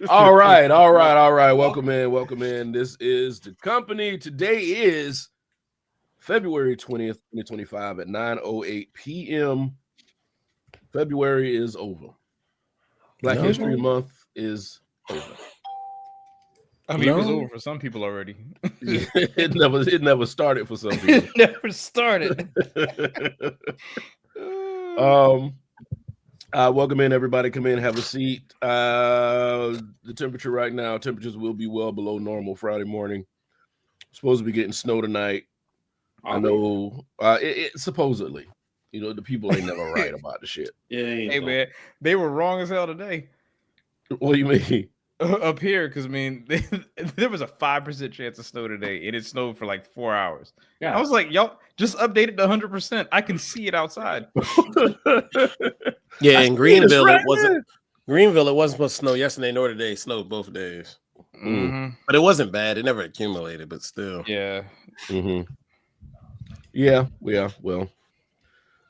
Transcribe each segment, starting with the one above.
All right. Welcome in. This is The Company. Today is February 20th, 2025 at 9:08 p.m. February is over. Black History Month is over. I mean, it was over for some people already. It never started for some people. It never started. Welcome in, everybody. Come in, have a seat. The temperature right now, temperatures will be well below normal Friday morning. Supposed to be getting snow tonight. I know. It supposedly, the people ain't never right about the shit. Yeah, hey man, they were wrong as hell today. What do you mean? Up here, because I mean, there was a 5% chance of snow today, and it snowed for like 4 hours. Yeah, I was like, y'all just updated to 100%. I can see it outside. Yeah, in Greenville, it wasn't. Greenville, it wasn't supposed to snow yesterday nor today. It snowed both days, but it wasn't bad. It never accumulated, but still, yeah, yeah. Well,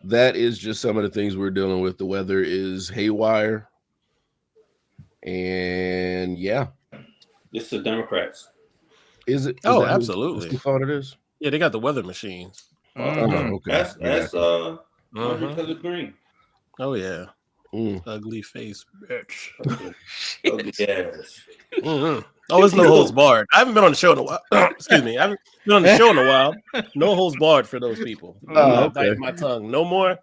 that is just some of the things we're dealing with. The weather is haywire. And yeah, it's the Democrats. Is it? Oh, absolutely. You thought it is? Yeah, they got the weather machines. Okay. That's Marjorie Green. Oh yeah, ugly face bitch. Ugly ass. Oh, it's no holds barred. I haven't been on the show in a while. Excuse me, I haven't been on the show in a while. No holds barred for those people. I'm biting my tongue. No more.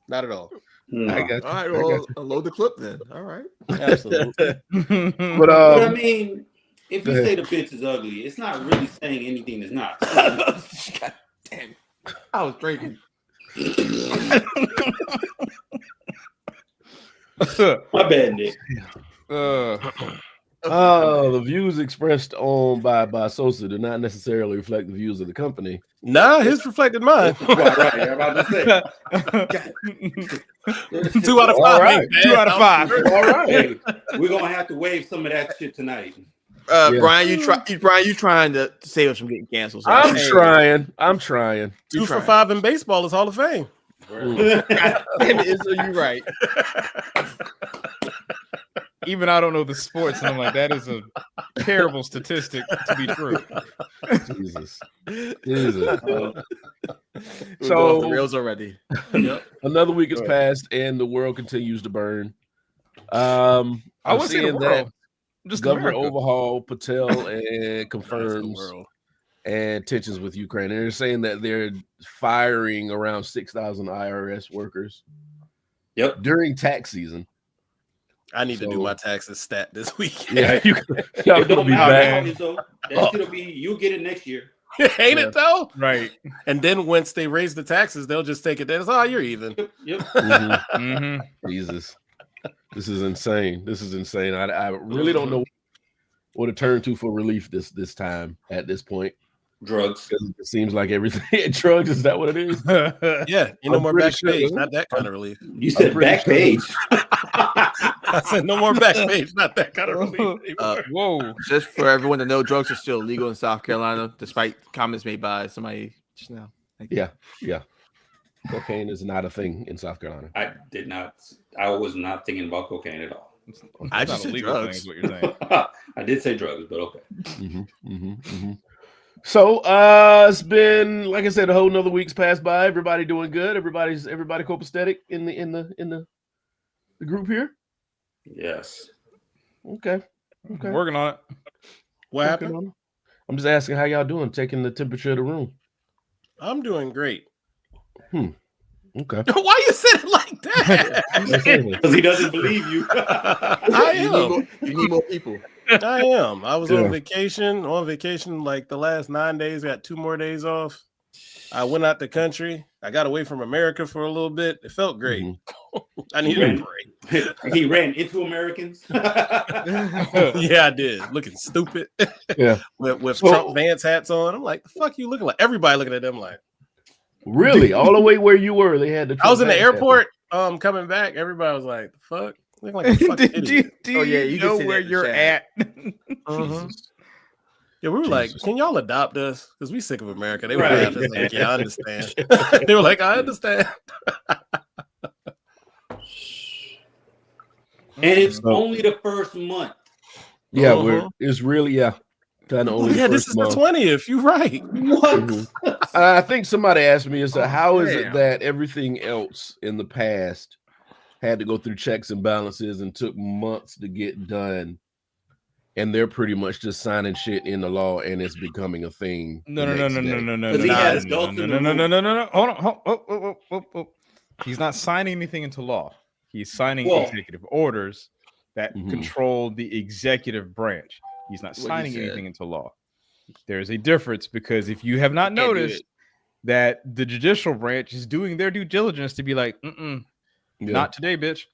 Not at all. I got you. All right, well, load the clip then. All right, absolutely. But I mean, if you say the bitch is ugly, it's not really saying anything that's not. God damn, I was drinking. My bad, Nick. The views expressed by Sosa do not necessarily reflect the views of the company. Nah, his reflected mine. Right, I'm about to say. 2 out of 5. Right. 2 out of 5. All right. Hey, we're gonna have to waive some of that shit tonight. Brian, you trying to save us from getting canceled? So I'm trying. 2 for 5 in baseball is Hall of Fame. Damn it, so you right. Even I don't know the sports, and I'm like, that is a terrible statistic to be true. Jesus. So the rails already. Another week has passed, and the world continues to burn. I was seeing that. Just government overhaul Patel and confirms and tensions with Ukraine. And they're saying that they're firing around 6,000 IRS workers. Yep. During tax season. I need to do my taxes stat this week. Yeah, y'all gonna be back. You'll get it next year. Ain't it though? Right. And then once they raise the taxes, they'll just take it. That's you're even. Yep. Jesus. This is insane. I really don't know what to turn to for relief this time at this point. Drugs. It seems like everything. Drugs, is that what it is? Yeah, more Backpage. Not that kind of relief. You said Backpage. I said no more Backpage. Not that kind of relief. Whoa! Just for everyone to know, drugs are still legal in South Carolina, despite comments made by somebody just now. Yeah. Cocaine is not a thing in South Carolina. I was not thinking about cocaine at all. I just said drugs. Thing, is what you're saying. I did say drugs, but okay. So it's been, like I said, a whole nother week's passed by. Everybody doing good. Everybody copacetic in the group here. Yes. Okay. Working on it. What happened? I'm just asking how y'all doing, taking the temperature of the room. I'm doing great. Okay. Why you said it like that? Because he doesn't believe you. I am. You need more people. I am. I was on vacation. Like the last 9 days. Got 2 more days off. I went out the country. I got away from America for a little bit. It felt great. I needed a break. He ran into Americans. Yeah, I did. Looking stupid. Yeah. with Trump Vance hats on. I'm like, the fuck you looking like? Everybody looking at them like. Really? All the way where you were, they had the. I was in the airport. Coming back, everybody was like, the fuck. Looking like a fucking idiot. Do you know where you're at? Yeah, we were like, can y'all adopt us? Because we sick of America. They were laughing. Like, yeah, I understand. They were like, I understand. And it's So- only the first month. Yeah, Uh-huh. it's really kind of only. Yeah, the this first is month. the 20th. You're right. What? Mhm. I think somebody asked me, how is it damn. that everything else in the past had to go through checks and balances and took months to get done, and they're pretty much just signing shit in the law and it's becoming a thing? No. Because he had adults in the room. Hold on. He's not signing anything into law. He's signing Well- executive orders that Mhm. control the executive branch. He's not What he signing said. anything into law. There's a difference, because if you have not Can't do noticed it. that the judicial branch is doing their due diligence to be like, Yeah. not today, bitch.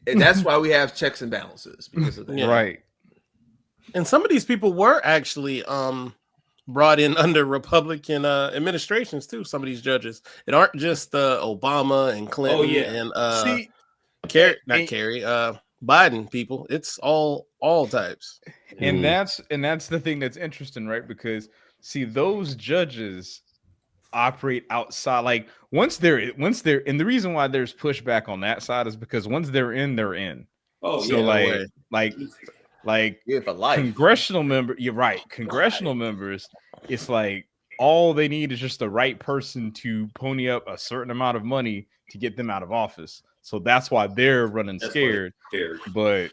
And that's why we have checks and balances because of that. Yeah. Right. And some of these people were actually brought in under Republican administrations too. Some of these judges, it aren't just Obama and Clinton Oh, yeah. and See, Biden people. It's all types. and Mhm. that's the thing that's interesting, right? Because see, those judges operate outside. Like once they're and the reason why there's pushback on that side is because once they're in. Oh, So yeah. way. like Yeah, for life. congressional member, you're right. Congressional members, it's like all they need is just the right person to pony up a certain amount of money to get them out of office. So that's why they're running That's scared. Scared. But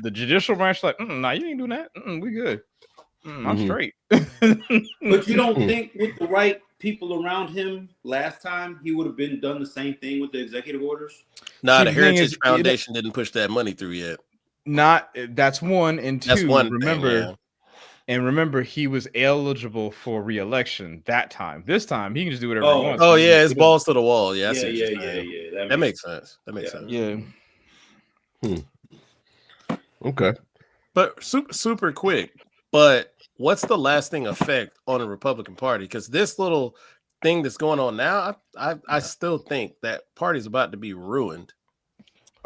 the judicial branch, like, nah, you ain't doing that. We good. I'm Mhm. straight. But you don't Mm. think with the right people around him last time he would have been done the same thing with the executive orders? Nah, See, the the thing Heritage is, Foundation didn't push that money through yet. Not that's one, and two. That's one. Remember, remember, he was eligible for re-election that time. This time, he can just do whatever Oh. he wants. Oh yeah, it's balls to the wall. Yeah, I Yeah, see what yeah, you're yeah, saying. yeah. That makes sense. That makes Yeah. sense. Yeah. Okay. But super quick. But what's the lasting effect on the Republican Party? Because this little thing that's going on now, I still think that party's about to be ruined.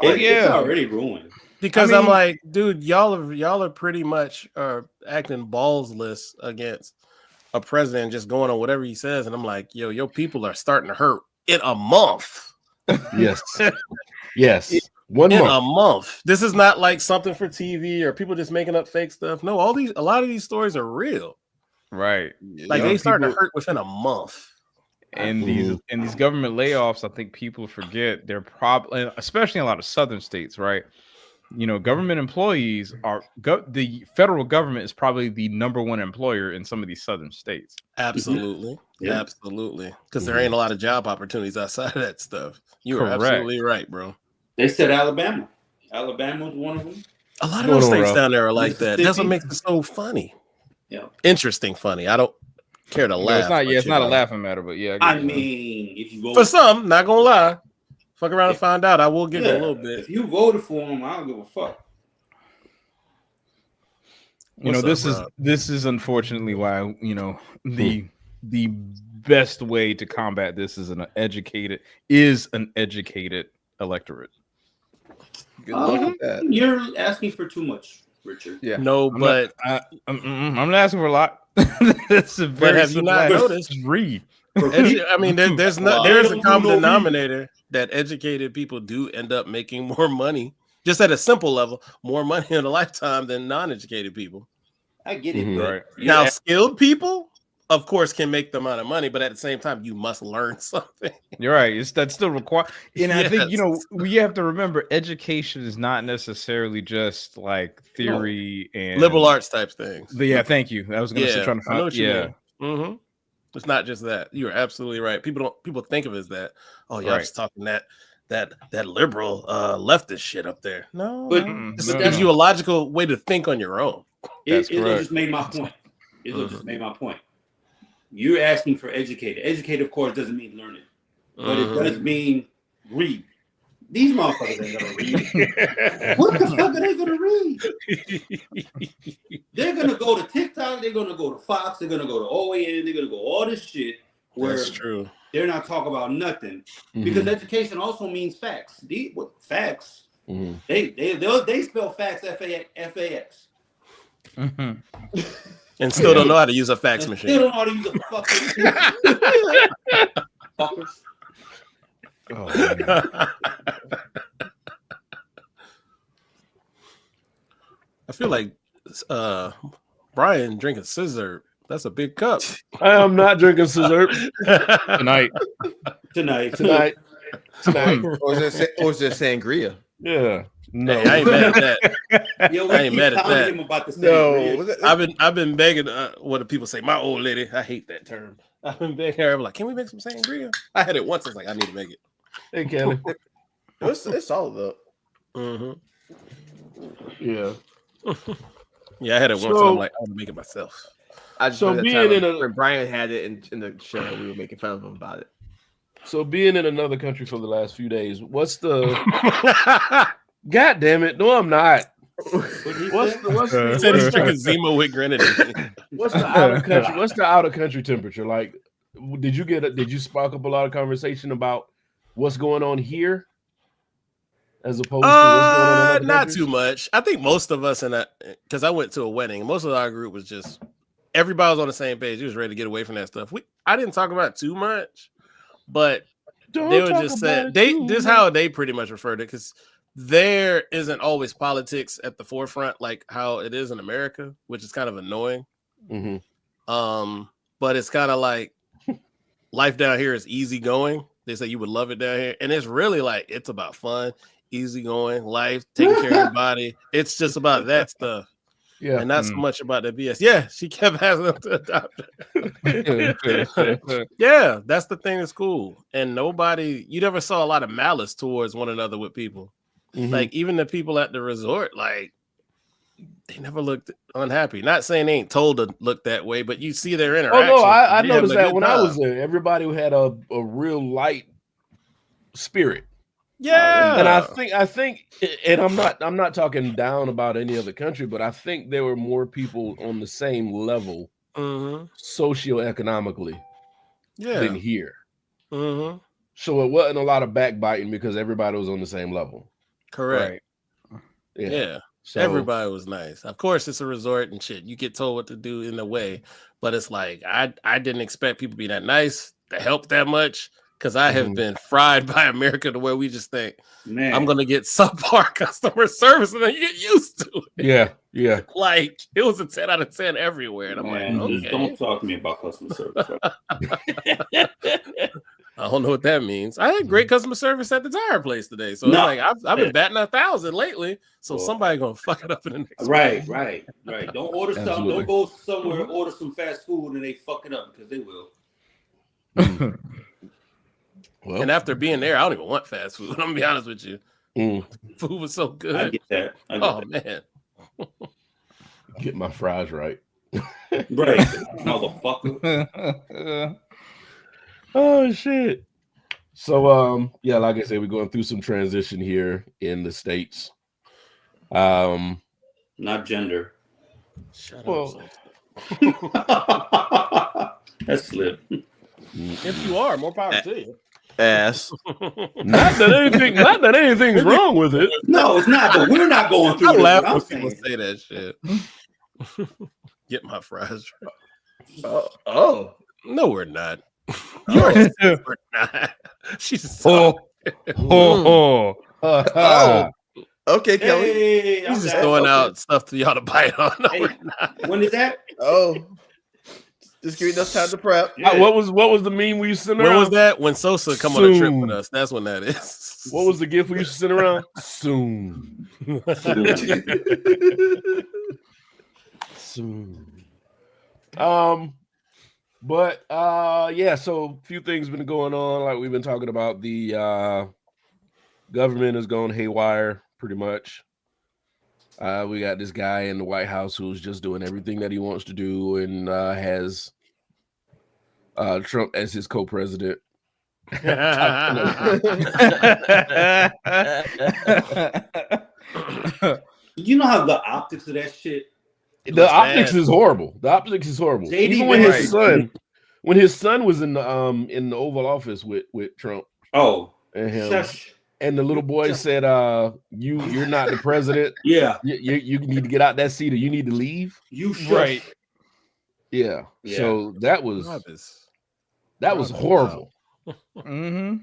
It's already ruined. Because I I'm mean- like, dude, y'all are pretty much acting ballsless against a president just going on whatever he says, and I'm like, yo, your people are starting to hurt in a month. Yes. Yes. 1 In month. a month. This is not like something for TV or people just making up fake stuff. No, a lot of these stories are real. Right. Like Yeah, they starting to people- hurt within a month. And these government layoffs, I think people forget they're probably, especially in a lot of southern states, right? You know, government employees are the federal government is probably the number one employer in some of these southern states. Absolutely. Yeah. Absolutely. Because there ain't a lot of job opportunities outside of that stuff. You are Correct. absolutely right, bro. They said Alabama. Alabama was one of them. A lot of Going those on, states Ralph. down there are like that. That's what Mississippi. makes it so funny. Yeah. Interesting funny. I don't care to No, laugh. it's not. but Yeah, it's you not a know. laughing matter, but yeah. I get you, man. mean, if you vote For some, not gonna lie. Fuck around and find out. I will give it a little bit. If you voted for him, I don't give a fuck. You know, What's up, this is unfortunately why, you know, the best way to combat this is an educated electorate. Good luck with that. You're asking for too much, Richard. Yeah. No, I'm but I'm not asking for a lot. That's a very have you simple not ask. noticed? Just read. I mean, there's Well, a don't do common no denominator that educated people do end up making more money, just at a simple level, more money in a lifetime than non-educated people. I get it, Mhm. but Right. you're Now, asking- skilled people, of course, can make the amount of money, but at the same time, you must learn something. You're right. That's still required. And I think, you know, Yes. we have to remember education is not necessarily just like theory and Liberal arts type things. Yeah, thank you. I was gonna say Yeah, trying to I know find what you yeah. mean. Mm-hmm. It's not just that. You're absolutely right. People think of it as that. Oh, y'all Right. just talking that liberal leftist shit up there. No, But- no. Mm, This no, gives no. you a logical way to think on your own. That's It correct. just made my point. It Mhm. just made my point. You're asking for educated. Educated, of course, doesn't mean learning, but it does mean read. These motherfuckers ain't gonna read. What the fuck are they gonna read? They're gonna go to TikTok. They're gonna go to Fox. They're gonna go to OAN. They're gonna go all this shit where That's true. they're not talking about nothing Mhm. because education also means facts. What facts? Mhm. They spell facts FAX. Mhm. And still don't know how to use a fax And machine. still don't know how to use a fucking fuckers. Oh, man. I feel like Brian drinking scissor. That's a big cup. I am not drinking scissor Tonight. tonight. Or is it sangria? Yeah. No. Hey, I ain't mad at that. Yo, I ain't mad at that. Him about the No, I've been begging. What do people say? My old lady. I hate that term. I've been begging her. I'm like, can we make some sangria? I had it once. I was like, I need to make it. Hey, Kelly. it's solid though. Mm-hmm. Yeah. Yeah, I had it once. So- And I'm like, I'm gonna make it myself. I just So remember the being time in a- when Brian had it in the show, we were making fun of him about it. So being in another country for the last few days, what's the God damn it? No, I'm not. What's He said he's drinking Zima with grenadine. what's the out of country? What's the out of country temperature like? Did you spark up a lot of conversation about what's going on here, as opposed to what's going on in other Not countries? too much. I think most of us because I went to a wedding. Most of our group was just everybody was on the same page. He was ready to get away from that stuff. I didn't talk about it too much, but they would just say this is how they pretty much referred to it, because there isn't always politics at the forefront like how it is in America, which is kind of annoying. Mm-hmm. But it's kind of like life down here is easy going. They say you would love it down here, and it's really like it's about fun, easy going life, taking care of your body. It's just about that stuff. Yeah. And not so much about the BS. Yeah, she kept asking them to adopt her. Yeah, that's the thing that's cool. And you never saw a lot of malice towards one another with people. Mhm. Like even the people at the resort, like they never looked unhappy. Not saying they ain't told to look that way, but you see their Oh interaction. no, I They noticed having a that good when I time. was there, everybody had a real light spirit. Yeah, And I think, and I'm not talking down about any other country, but I think there were more people on the same level socioeconomically than here. Mm-hmm. So it wasn't a lot of backbiting because everybody was on the same level. Correct. Right. Yeah. So, Everybody was nice. Of course, it's a resort and shit. You get told what to do in a way, but it's like I didn't expect people to be that nice, to help that much, because I have been fried by America to where we just think I'm gonna get subpar customer service, and then you get used to it. Yeah. Like it was a 10 out of 10 everywhere, and I'm Man, like, just don't talk to me about customer service. I don't know what that means. I had great customer service at the tire place today, so No. it's like I've been batting 1,000 lately. So somebody gonna fuck it up in the next. Right. Don't order something. Absolutely. Don't go somewhere and order some fast food and they fuck it up because they will. Well, And after being there, I don't even want fast food. I'm gonna be honest with you. Food was so I good. get that. Man. get my fries right. Right, motherfucker. Oh shit. So yeah, like I said, we're going through some transition here in the States. Not gender. Shut Well- up. That's slip. If you are, more power to you. Ass. not that anything's wrong with it. No, it's not. But we're not going through I it. laugh I'm when people saying. say that shit. Get my fries right. Oh. No, we're not. Oh. We're not. She's so Okay, Kelly. Hey, he's just throwing out stuff to y'all to bite on. No, Hey. we're not. When is that? Oh. Just give me enough time to prep. What was the meme we used to send When around? was that? When Sosa come on a trip Soon. with us. That's when that is. What was the gift we used to send around? Soon. But yeah, so a few things been going on. Like we've been talking about, the government is going haywire pretty much. We got this guy in the White House who's just doing everything that he wants to do, and has Trump as his co-president. You know how the optics of that shit. The optics is horrible. The optics is horrible. JD Even when Vance- his son was in the Oval Office with Trump Oh, and him, shush. and the little boy said, you're not the president. Yeah, You need to get out that seat, or you need to leave." you shush. Right. Yeah. Yeah. So that was Rob is horrible. Mm-hmm.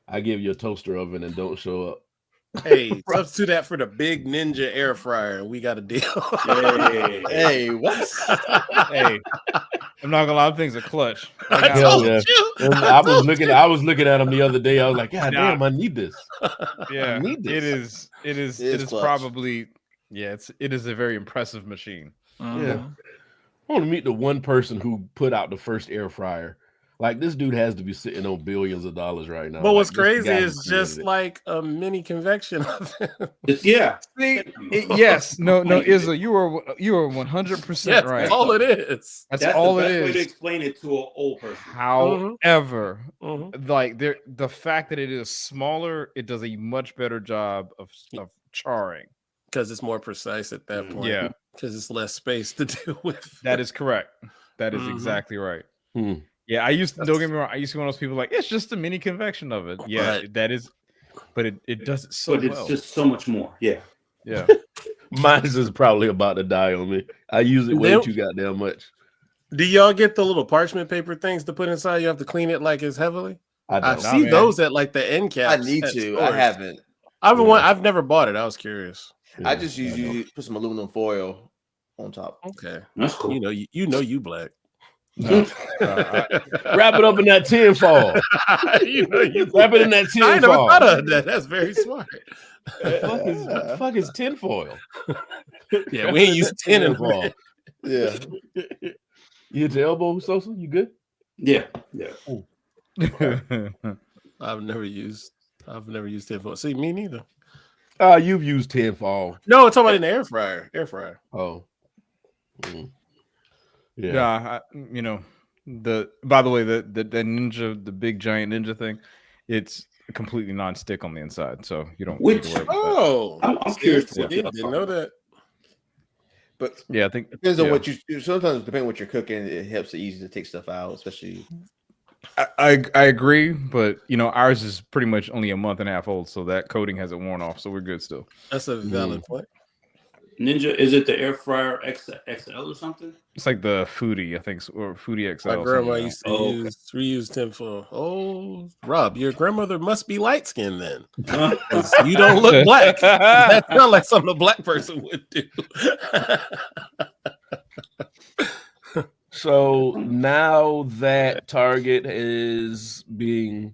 I give you a toaster oven and don't show up. Hey, substitute that for the big Ninja air fryer, and we got a deal. Hey, what? Hey, I'm not gonna lie, them things are clutch. I Hell told yeah. you. I was looking at him the other day. I was like, God damn, I need this. Yeah, need this. it is clutch. probably it is a very impressive machine. Yeah. I want to meet the one person who put out the first air fryer. Like, this dude has to be sitting on billions of dollars right now. But what's Like, this crazy guy who is created just it. like a mini convection of it. Yeah. Yes, no, Izza, you are 100% Yes, right. that's all it is. That's That's all the it best way to is. explain it to an old person. However, Mhm. like the fact that it is smaller, it does a much better job of charring. Because it's more precise at that point. Yeah, Because it's less space to deal with. that is correct. That is Mhm. exactly right. Hmm. Yeah, I used to, don't get me wrong, I used to be one of those people like, it's just a mini convection of it. Yeah, Right. that is, but it does it so But it's well. just so much more. Yeah. Yeah. Mine is probably about to die on me. I use it way Then- too goddamn much. Do y'all get the little parchment paper things to put inside? You have to clean it like it's heavily. I I don't. see man. those at like the end caps. I need at to. stores. I haven't. I've never bought it. I was curious. I just usually put some aluminum foil on top. Okay. That's cool. You know you black. No, Wrap it up in that tin foil. you know you Wrap it in that tin I never foil. thought of that. That's very smart. What the fuck is tin foil? Yeah, we ain't used tin in foil. Yeah. You hit your elbow, Sosa? You good? Yeah. Yeah. I've never used tin foil. See, me neither. You've used tin foil. No, it's talking about in the air fryer. Air fryer. Oh. Mm. Yeah. Yeah, by the way, the ninja, the big giant ninja thing, it's completely non-stick on the inside, so you don't need to worry about that. Oh, I'm curious to Yeah, what didn't know that. But Yeah, I think depends on yeah. what you. Sometimes depending on what you're cooking, it helps it easy to take stuff out, especially. I agree, but ours is pretty much only a month and a half old, so that coating hasn't worn off, so we're good still. That's a valid point. Ninja, is it the air fryer XL or something? It's like the Foodie, I think, or Foodie XL. My grandma something used to Oh, okay. reuse tinfoil. Oh, Rob, your grandmother must be light skinned then. Huh? 'Cause you don't look black. That sounds like something a black person would do. So now that Target is being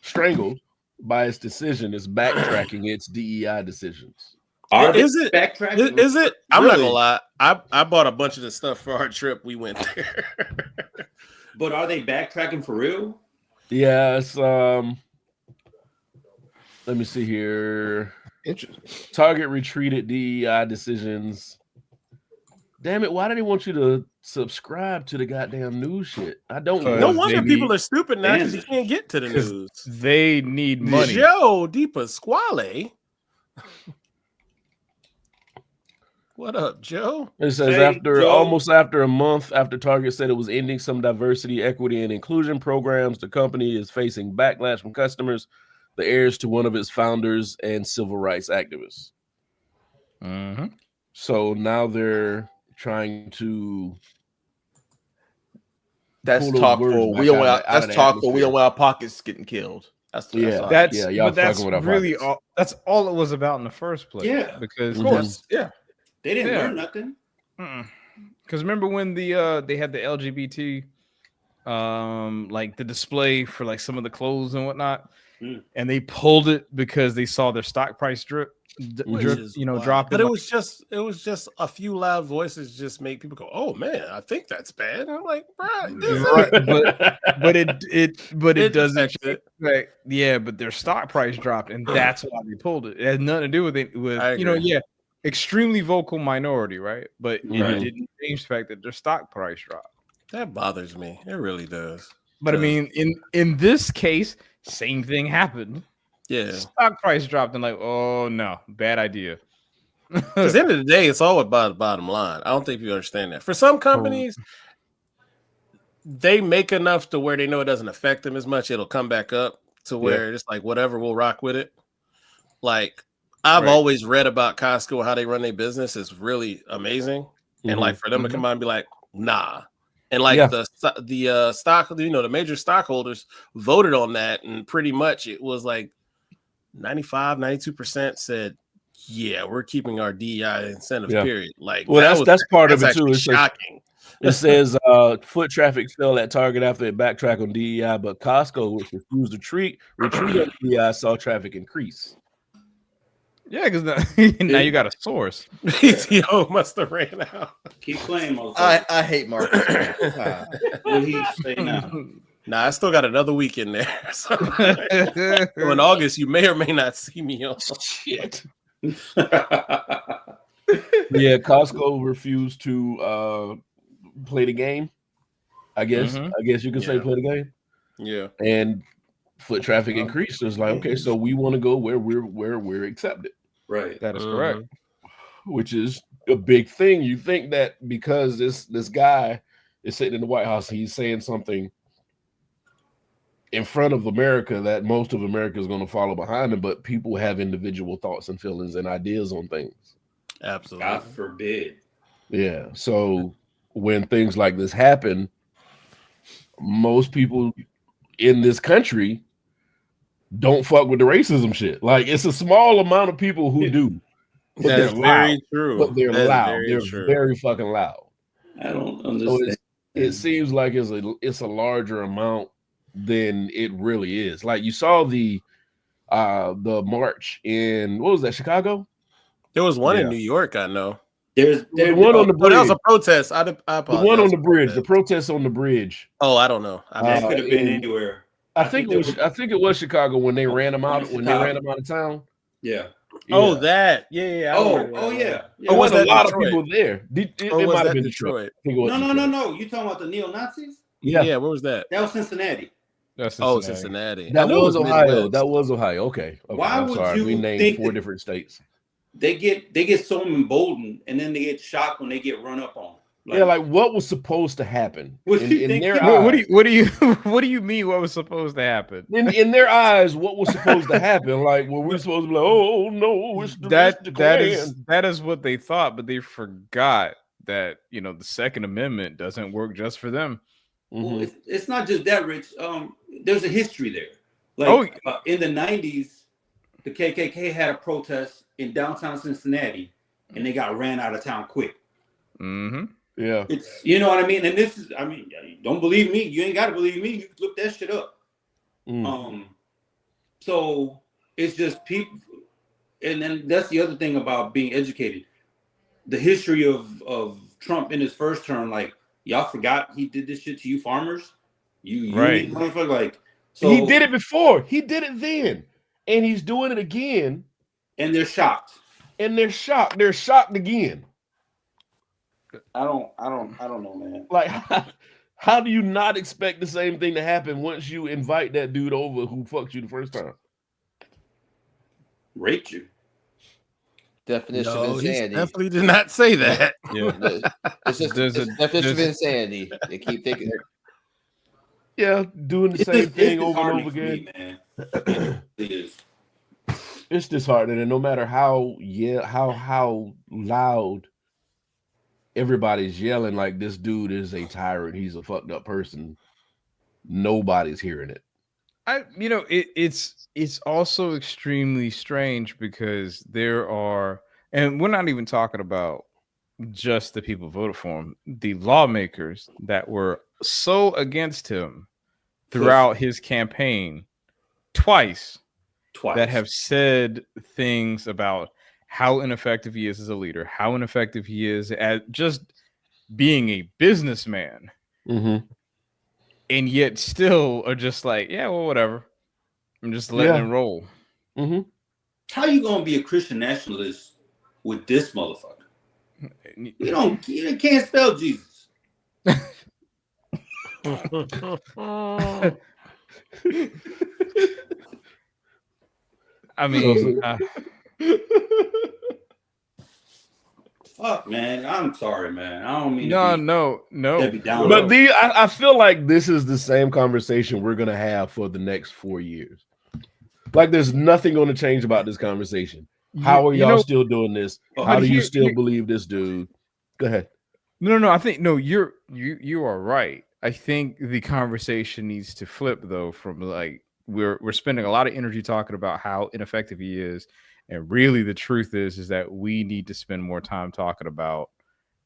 strangled by its decision, it's backtracking its DEI decisions. Are they Is it? backtracking? Is it? I'm not Really? gonna lie. I bought a bunch of the stuff for our trip. We went there. But are they backtracking for real? Yeah, it's let me see here. Interesting. Target retreated DEI decisions. Damn it, why do they want you to subscribe to the goddamn news shit? I don't Because No want wonder they people need- are stupid now because you can't get to the 'Cause news. They need money. Joe DiPasquale. What up, Joe? It says Hey, Joe. almost after a month after Target said it was ending some diversity, equity, and inclusion programs, the company is facing backlash from customers, the heirs to one of its founders, and civil rights activists. Mhm. So now they're trying to That's pull those talk words for back we don't out want. of- out That's of the talk for we atmosphere. don't want our pockets getting killed. That's Yeah. all. That's Yeah, y'all but that's fucking with our really pockets. all. That's all it was about in the first place. Yeah. because Of course. Yeah. They didn't Yeah. learn nothing. Because remember when they had the LGBT like the display for like some of the clothes and whatnot, and they pulled it because they saw their stock price drop. Which is wild. Dropping. But it was just a few loud voices just make people go, "Oh man, I think that's bad." And I'm like, "Bro, this Right, but it doesn't. affects it." Like, yeah, but their stock price dropped, and that's why they pulled it. It had nothing to do with it. I agree. Extremely vocal minority, right? But it Right. didn't change the fact that their stock price dropped. That bothers me. It really does. But I mean, in this case, same thing happened. Yeah. Stock price dropped, and like, oh no, bad idea. Because at the end of the day, it's all about the bottom line. I don't think people understand that. For some companies, they make enough to where they know it doesn't affect them as much. It'll come back up to where it's like, whatever, we'll rock with it. Like, I've always read about Costco, how they run their business is really amazing. And like for them to come out and be like, nah. And like the stock, the major stockholders voted on that. And pretty much it was like 95, 92% said, yeah, we're keeping our DEI incentive, period. Like, well, that's part of it too. It's shocking. It says foot traffic fell at Target after it backtracked on DEI, but Costco, which refused to retreat on DEI, saw traffic increase. Yeah, because now you got a source. PTO must have ran out. Keep playing, I hate Marcus. What he say now? Nah, I still got another week in there. So in August, you may or may not see me on. Shit. Yeah, Costco refused to play the game. I guess you could say play the game. Yeah, and foot traffic increased. It's like, okay, so we want to go where we're accepted. Right. That is correct. Which is a big thing. You think that because this guy is sitting in the White House, he's saying something in front of America that most of America is going to follow behind him, but people have individual thoughts and feelings and ideas on things. Absolutely. God forbid. Yeah. So when things like this happen, most people in this country don't fuck with the racism shit. Like, it's a small amount of people who do. But That's very true. But they're loud. They're true. very fucking loud. I don't understand. So it seems like it's a larger amount than it really is. Like, you saw the march in, what was that, Chicago? There was one in New York, I know. There's one on the bridge. That was a protest. I apologize. The one on the bridge. The protest on the bridge. Oh, I don't know. That could have been anywhere. I think it was Chicago when they ran them out. When they ran them out of town. Yeah. Oh, that. Yeah. Oh, yeah. There was a lot of people there. It might have been Detroit. No. You talking about the neo-Nazis? Yeah. Where was that? That was Cincinnati. That's Cincinnati. That was Ohio. That was Ohio. Okay. Why I'm would sorry. you We named think 4 different states. They get so emboldened, and then they get shocked when they get run up on. Like what was supposed to happen in their eyes? What do you mean? What was supposed to happen in their eyes? What was supposed to happen? Like, were we supposed to be like, oh no, it's that is what they thought, but they forgot that the Second Amendment doesn't work just for them. Well, it's not just that, Rich. There's a history there. Like in the 90s, the KKK had a protest in downtown Cincinnati, and they got ran out of town quick. Mm-hmm. Yeah, it's what I mean. And this is, don't believe me. You ain't got to believe me. You can look that shit up. So it's just people, and then that's the other thing about being educated. The history of Trump in his first term, like, y'all forgot he did this shit to you farmers. You motherfucker, like, so he did it before. He did it then, and he's doing it again. And they're shocked. They're shocked again. I don't know, man. Like, how do you not expect the same thing to happen once you invite that dude over who fucked you the first time? Raped you. Definition of insanity. Definitely did not say that. Yeah. It's just definition of insanity. They keep thinking. Yeah, doing the same thing over and over again. Man. It is. It's disheartening, and no matter how loud everybody's yelling, like, this dude is a tyrant, he's a fucked up person, nobody's hearing it. It's also extremely strange because there are, and we're not even talking about just the people who voted for him, the lawmakers that were so against him throughout his campaign twice that have said things about how ineffective he is as a leader, how ineffective he is at just being a businessman, and yet still are just like, yeah, well, whatever. I'm just letting it roll. How you gonna be a Christian nationalist with this motherfucker? You can't spell Jesus. I mean, fuck, man. I'm sorry, man. I don't mean no. But I feel like this is the same conversation we're gonna have for the next 4 years. Like, there's nothing going to change about this conversation. How are y'all still doing this? How do you still believe this dude? Go ahead. No. I think you are right. I think the conversation needs to flip though from like we're spending a lot of energy talking about how ineffective he is, and really the truth is that we need to spend more time talking about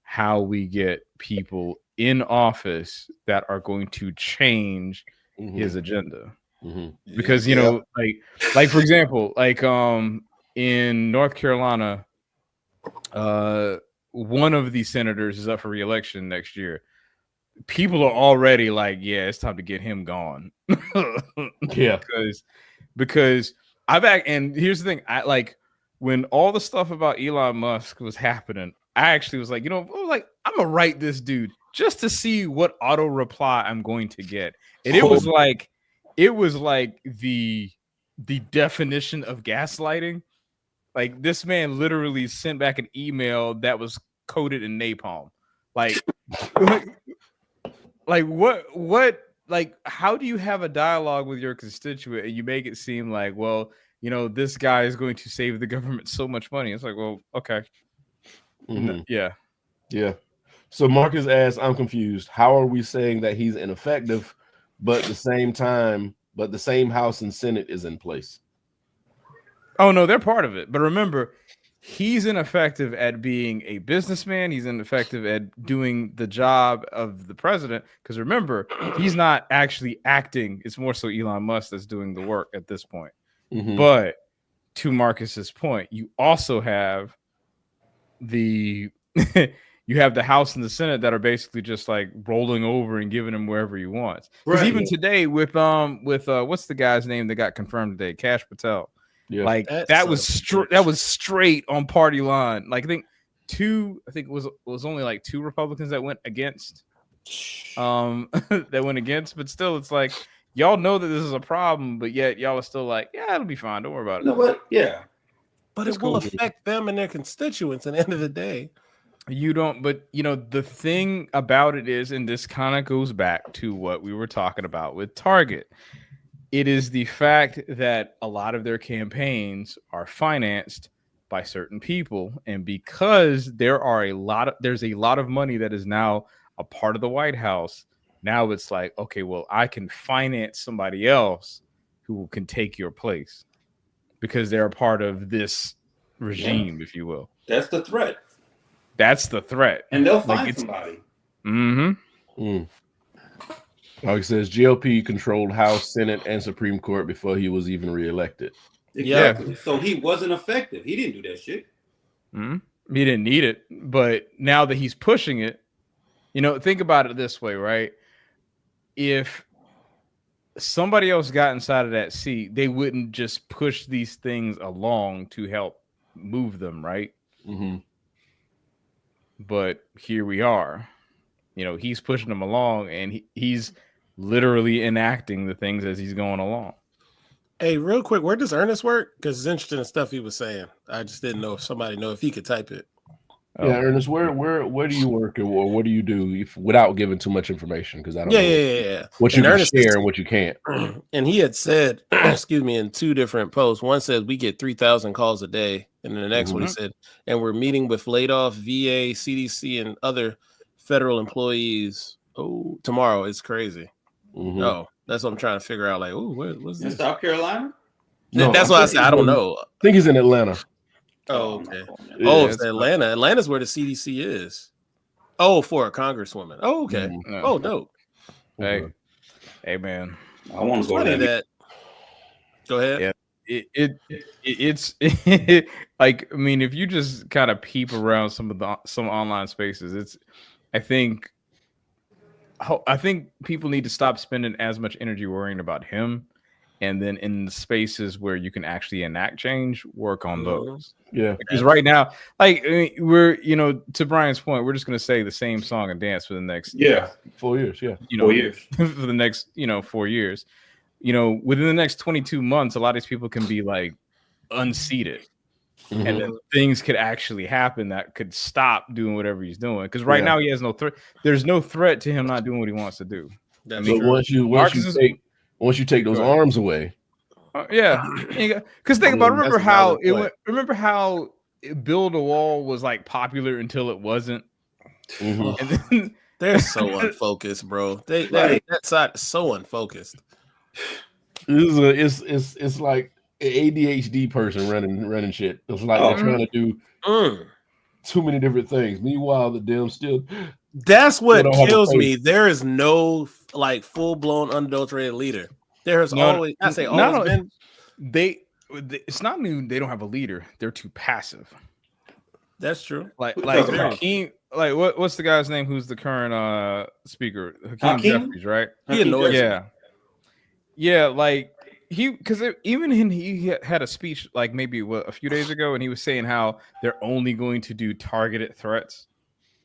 how we get people in office that are going to change his agenda. Because you know, like for example, like in North Carolina, one of the senators is up for re-election next year. People are already like, yeah, it's time to get him gone. Yeah, because and here's the thing, I like when all the stuff about Elon Musk was happening, I actually was like, you know, I'm gonna write this dude just to see what auto reply I'm going to get. And it was like the definition of gaslighting. Like this man literally sent back an email that was coded in napalm. Like what like how do you have a dialogue with your constituent and you make it seem like, well, you know, this guy is going to save the government so much money? It's like, well, okay. Yeah. So Marcus asks, I'm confused. How are we saying that he's ineffective, but the same House and Senate is in place? Oh no, they're part of it. But remember, he's ineffective at being a businessman. He's ineffective at doing the job of the president. Because remember, he's not actually acting. It's more so Elon Musk that's doing the work at this point. But to Marcus's point, you also have the House and the Senate that are basically just like rolling over and giving him wherever he wants. Because even today with what's the guy's name that got confirmed today? Kash Patel. Yeah, like that was straight on party line. Like I think it was only like 2 Republicans that went against. But still, it's like y'all know that this is a problem, but yet y'all are still like, yeah, it'll be fine. Don't worry about it. No, but yeah. But it will affect them and their constituents at the end of the day. You don't, but you know, the thing about it is, and this kind of goes back to what we were talking about with Target. It is the fact that a lot of their campaigns are financed by certain people. And because there's a lot of money that is now a part of the White House. Now it's like, okay, well, I can finance somebody else who can take your place because they're a part of this regime, if you will. That's the threat. And they'll find somebody. Like it says, GOP controlled House, Senate, and Supreme Court before he was even reelected. Exactly. Yeah. So he wasn't effective. He didn't do that shit. He didn't need it. But now that he's pushing it, you know, think about it this way, right? If somebody else got inside of that seat, they wouldn't just push these things along to help move them, right? But here we are. You know, he's pushing them along, and he's literally enacting the things as he's going along. Hey, real quick, where does Ernest work? Because it's interesting stuff he was saying. I just didn't know if somebody know if he could type it. Yeah, Ernest, where do you work, or what do you do without giving too much information? Because I don't know what you can share and what you can't. And he had said, excuse me, in 2 different posts. One says we get 3,000 calls a day, and then the next one he said, and we're meeting with laid off VA, CDC, and other federal employees. Oh, tomorrow. It's crazy. Oh, that's what I'm trying to figure out. Like, oh, what's this? In South Carolina? No, that's why I said I don't know. I think he's in Atlanta. Oh, okay. It's Atlanta. Atlanta's where the CDC is. Oh, for a congresswoman. Oh, okay. Oh, dope. Hey, man. I want to go to that. Go ahead. Yeah. It's like, I mean, if you just kind of peep around some online spaces, I think people need to stop spending as much energy worrying about him, and then in the spaces where you can actually enact change, work on those. Yeah, because right now, like, I mean, we're, you know, to Brian's point, we're just going to say the same song and dance for the next 4 years. Yeah, you know, 4 years for the next 4 years. You know, within the next 22 months, a lot of these people can be like unseated. And then things could actually happen that could stop doing whatever he's doing. Because right now he has no threat. There's no threat to him not doing what he wants to do. I mean, once you take those arms away, because think about remember how Build a Wall was like popular until it wasn't. And then they're so unfocused, bro. That side is so unfocused. It's like an ADHD person running shit. It's like they're trying to do too many different things. Meanwhile, the Dems still. That's what don't have a kills face. me. There is no like full blown unadulterated leader. There has always, I say, always been. It's not new. They don't have a leader. They're too passive. That's true. Like talking about? Hakeem. Like what's the guy's name? Who's the current speaker? Hakeem Jeffries, right? He annoys me. Yeah. Like because even he had a speech like maybe a few days ago, and he was saying how they're only going to do targeted threats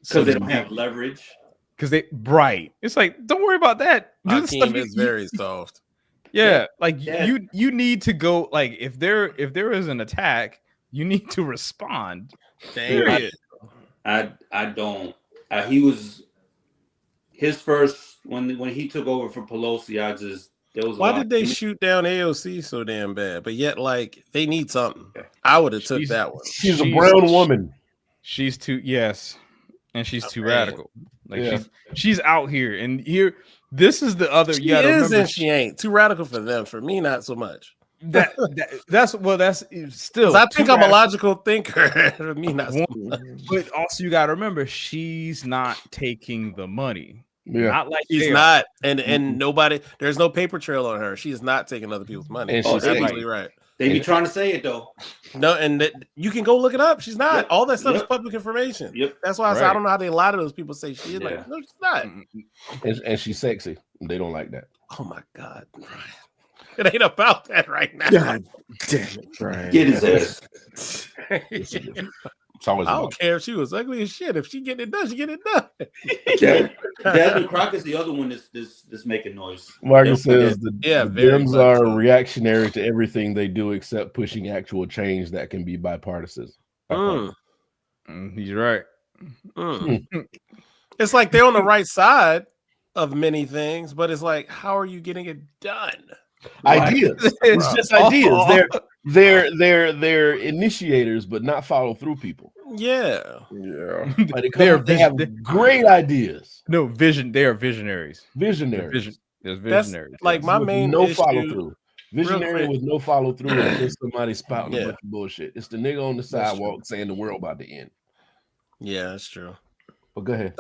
because they don't have leverage. Because it's like don't worry about that. Do the stuff Hakeem is very soft. Yeah, like you need to go. Like if there is an attack, you need to respond. Period. I don't. He was his first when he took over from Pelosi. There was. Why did they shoot down AOC so damn bad? But yet, like they need something. I would have took that one. She's a brown woman. She's too and she's too radical. Like she's out here and here. This is the other. She is and she ain't too radical for them. For me, not so much. That's still. I think I'm a logical thinker. For me, not so much. But also, you got to remember, she's not taking the money. Yeah, not like she's not, and nobody. There's no paper trail on her. She is not taking other people's money. And she's absolutely right. They be trying to say it though. No, and you can go look it up. She's not. All that stuff is public information. Yep. That's why I say I don't know how they a lot of those people say she is. Like, no, she's not. And she's sexy. They don't like that. Oh my God, Brian. It ain't about that right now. God damn it, Brian. Get his ass. It's always. I don't care if she was ugly as shit. If she get it done, she get it done. Desmond Crockett's the other one that's making noise. Marcus says the Dems are so. reactionary to everything they do except pushing actual change that can be bipartisan. He's right. It's like they're on the right side of many things, but it's like, how are you getting it done? Ideas. It's just ideas. They're initiators, but not follow through people. Yeah. But they have great ideas. No vision. They are visionaries. Visionaries. There's visionaries. That's like my main no issue, follow through. Visionary with no follow through and just somebody spouting a bunch of bullshit. It's the nigga on the sidewalk saying the world about to end. Yeah, that's true. But go ahead.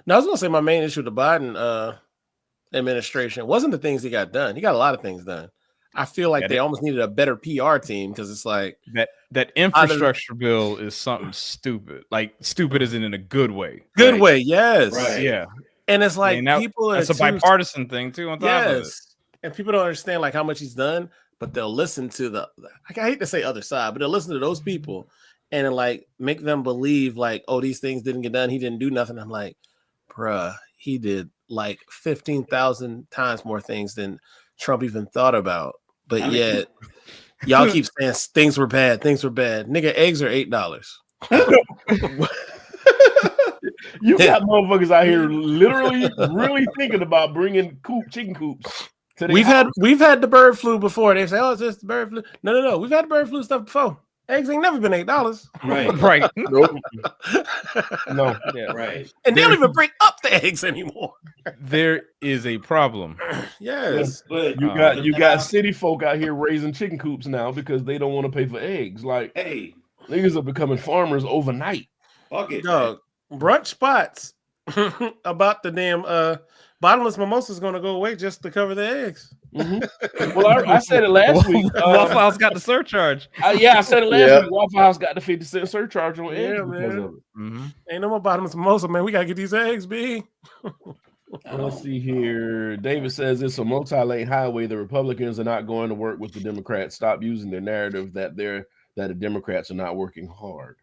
Now I was gonna say my main issue with the Biden administration wasn't the things he got done. He got a lot of things done. I feel like they almost needed a better PR team because it's like that infrastructure bill is something stupid. Like stupid isn't in a good way. Good way, yes. Right. Yeah. And it's like people are that's a bipartisan thing too on top of it. And people don't understand like how much he's done, but they'll listen to I hate to say other side, but they'll listen to those people and like make them believe like, oh, these things didn't get done. He didn't do nothing. I'm like, bruh, he did like 15,000 times more things than Trump even thought about. But yet, y'all keep saying things were bad. Things were bad. Nigga, eggs are $8. You got motherfuckers out here literally really thinking about bringing chicken coops. We've had the bird flu before. They say, "Oh, it's just the bird flu." No. We've had the bird flu stuff before. Eggs ain't never been $8. Right. Nope. No. Yeah. Right. And they don't even bring up the eggs anymore. There is a problem. Yes. But You got city folk out here raising chicken coops now because they don't want to pay for eggs. Like, hey, niggas are becoming farmers overnight. fuck it. Dog, brunch spots about the damn bottomless mimosa is going to go away just to cover the eggs. Mm-hmm. Well, I said it last week. Waffle House got the surcharge. I said it last week. Waffle House got the 50-cent surcharge on eggs because man. of it. Mm-hmm. Ain't no more bottomless mimosa, man. We got to get these eggs, B. Let's see here. David says it's a multi-lane highway. The Republicans are not going to work with the Democrats. Stop using their narrative that the Democrats are not working hard.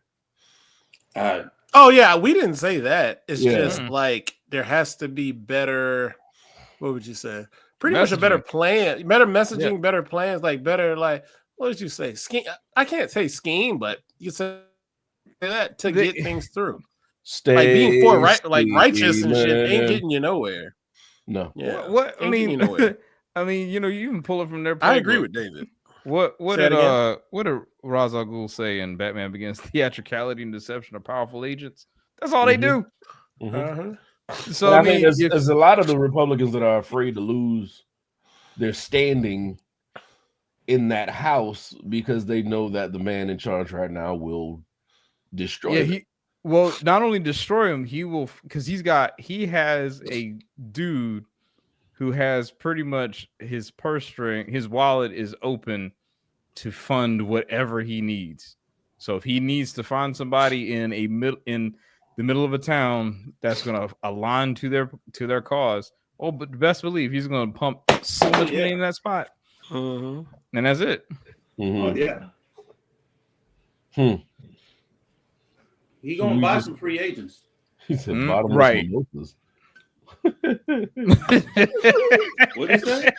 Oh yeah, we didn't say that. It's just like there has to be better. What would you say? Pretty much a better plan, better messaging, better plans, like better like. What did you say? Scheme. I can't say scheme, but you say that to get things through. Like being righteous and shit ain't getting you nowhere. No. Yeah. What I Ain't mean, getting you nowhere. I mean, you can pull it from their. I agree with David. What did Ra's al Ghul say in Batman Begins? Theatricality and deception are powerful agents. That's all they do. Mm-hmm. So I mean, there's a lot of the Republicans that are afraid to lose their standing in that house because they know that the man in charge right now will destroy them. Well, not only destroy him, he will, because he has a dude who has pretty much his purse string, his wallet is open to fund whatever he needs. So if he needs to find somebody in the middle of a town that's going to align to their cause, but best believe he's going to pump so much money in that spot, and that's it. Oh yeah. He gonna buy some free agents. He said bottomless right. mimosas. What is that?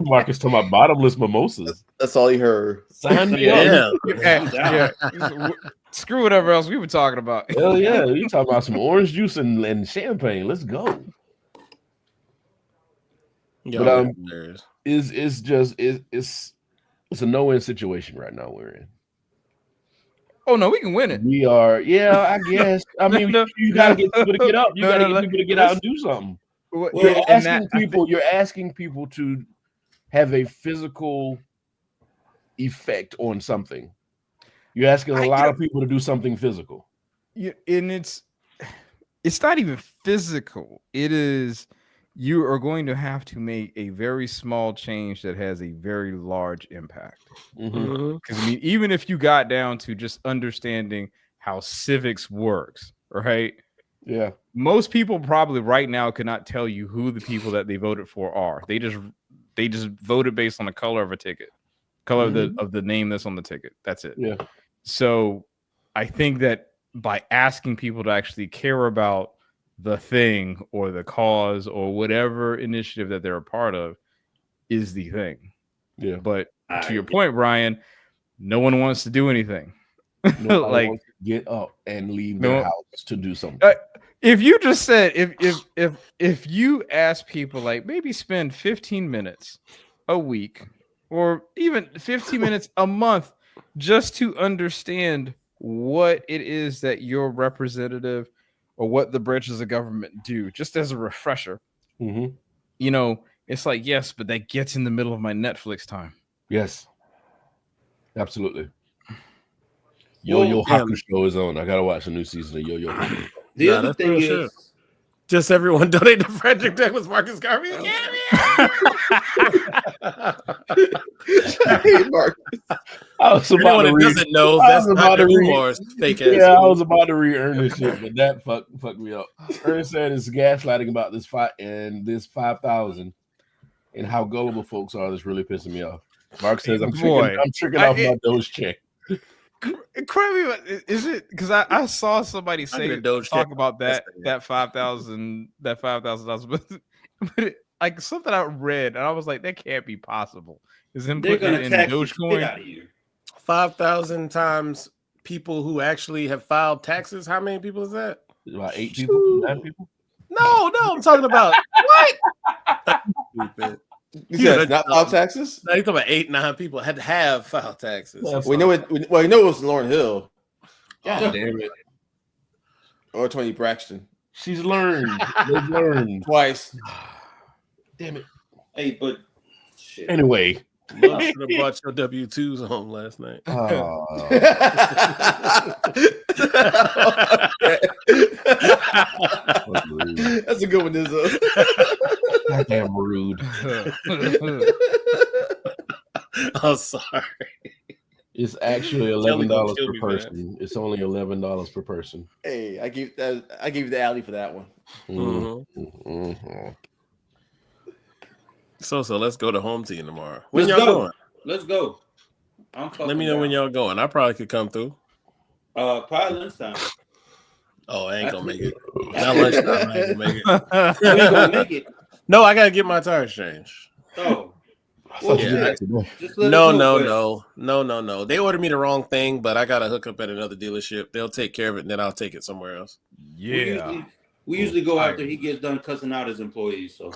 Marcus talking about bottomless mimosas. That's all he heard. Sign me up. Yeah. Screw whatever else we were talking about. Hell yeah. You talking about some orange juice and champagne. Let's go. But it's a no-win situation right now we're in. Oh no, we can win it. We are, I guess. I mean, you gotta get people to get up. You gotta get people to get out and do something. Well, You're asking people to have a physical effect on something. You're asking a lot of people to do something physical. And it's not even physical. It is, you are going to have to make a very small change that has a very large impact. Because I mean, even if you got down to just understanding how civics works, right? Yeah. Most people probably right now could not tell you who the people that they voted for are. They just voted based on the color of a ticket, color of the name that's on the ticket. That's it. Yeah. So I think that by asking people to actually care about the thing or the cause or whatever initiative that they're a part of is the thing. Yeah. But to your point, Brian, no one wants to do anything. Like wants to get up and leave their house to do something. If you just said if you ask people, like, maybe spend 15 minutes a week or even 15 minutes a month just to understand what it is that your representative or what the branches of government do, just as a refresher. You know, it's like, yes, but that gets in the middle of my Netflix time. Yes, absolutely. Yo Hakusho is on. I gotta watch the new season of Yo Hakusho. The other thing is, just everyone donate to Frederick Douglass Marcus Garvey. I was about to read. Doesn't know that's about to read. I was about to re-earn this shit, but that fucked me up. Ernest said it's gaslighting about this fight and this 5,000 and how gullible folks are. That's really pissing me off. Mark says I'm tricking off my Doge check. Is it because I saw somebody talk about that $5,000 but like something I read and I was like, that can't be possible. Is them putting it in Dogecoin? 5,000 times people who actually have filed taxes. How many people is that? About 8 people, 9 people. No, I'm talking about what? Stupid. You said not filed taxes? No, you're talking about 8-9 people had to have filed taxes. We know it. Well, we know it was Lauryn Hill. God damn it. Or Toni Braxton. She's learned. They've learned twice. Damn it. Hey, but shit. Anyway. Love should have brought your W-2s home last night. That's a good one, Izzo. Goddamn rude. I'm sorry. It's actually $11 per person. Man. It's only $11 per person. Hey, I gave you the alley for that one. So let's go to home team tomorrow. When y'all going? Let's go. Let me know when y'all going. I probably could come through. Probably lunchtime. Oh, I ain't gonna make it. Not lunchtime. I ain't gonna make it. You ain't gonna make it. No, I gotta get my tires changed. Oh. Well, yeah. No. They ordered me the wrong thing, but I got to hook up at another dealership. They'll take care of it, and then I'll take it somewhere else. Yeah. We usually go after he gets done cussing out his employees. So.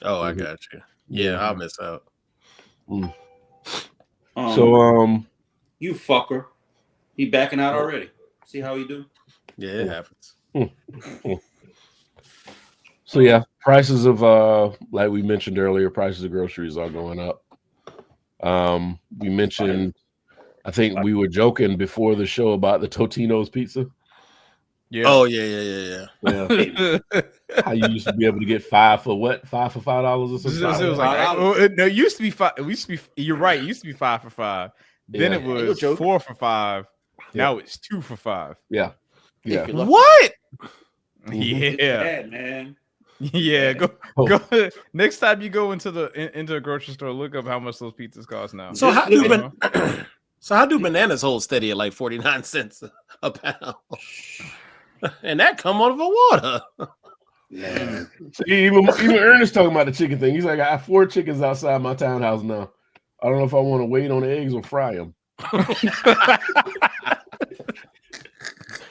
Oh, I got you. Yeah, I'll miss out. You fucker. He backing out already. See how he do? Yeah, it happens. So yeah, prices of like we mentioned earlier, prices of groceries are going up. We mentioned, I think we were joking before the show about the Totino's pizza. Yeah. Oh yeah. How you used to be able to get 5 for what? 5 for $5 or something. It was like no, it used to be 5. It used to be. You're right. It used to be 5 for $5. Then Yeah. it was 4 for $5. Now it's 2 for $5. Yeah. What? Yeah, Bad, man. yeah. Go. Next time you go into a grocery store, look up how much those pizzas cost now. So how look do so how do bananas hold steady at like 49 cents a pound? And that come out of the water. Yeah. See, even Ernest talking about the chicken thing. He's like, I have 4 chickens outside my townhouse now. I don't know if I want to wait on the eggs or fry them.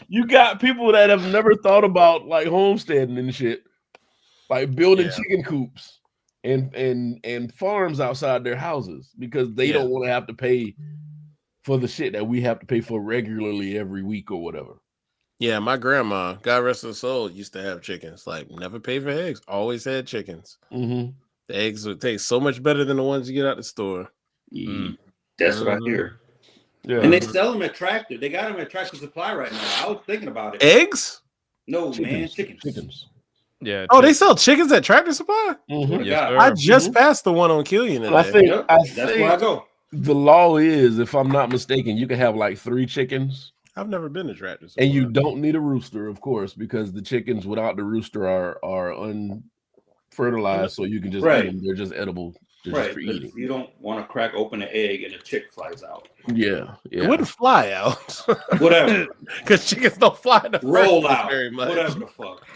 You got people that have never thought about like homesteading and shit, like building chicken coops and farms outside their houses because they don't want to have to pay for the shit that we have to pay for regularly every week or whatever. Yeah, my grandma, God rest her soul, used to have chickens. Like, never paid for eggs. Always had chickens. Mm-hmm. The eggs would taste so much better than the ones you get out the store. That's what I hear. Yeah. And they sell them at Tractor. They got them at Tractor Supply right now. I was thinking about it. Eggs? No, man, chickens. Yeah. Oh, they sell chickens at Tractor Supply? Mm-hmm. Yes, sir. I just passed the one on Killian today. I think That's where I go. the law is, if I'm not mistaken, you can have like 3 chickens. I've never been to Tractor Supply. And you don't need a rooster, of course, because the chickens without the rooster are unfertilized, so you can just eat them. They're just edible. They're just for eating. You don't want to crack open an egg and a chick flies out. Yeah. It wouldn't fly out. Whatever. Because chickens don't fly in the Roll first out. very much. Whatever the fuck.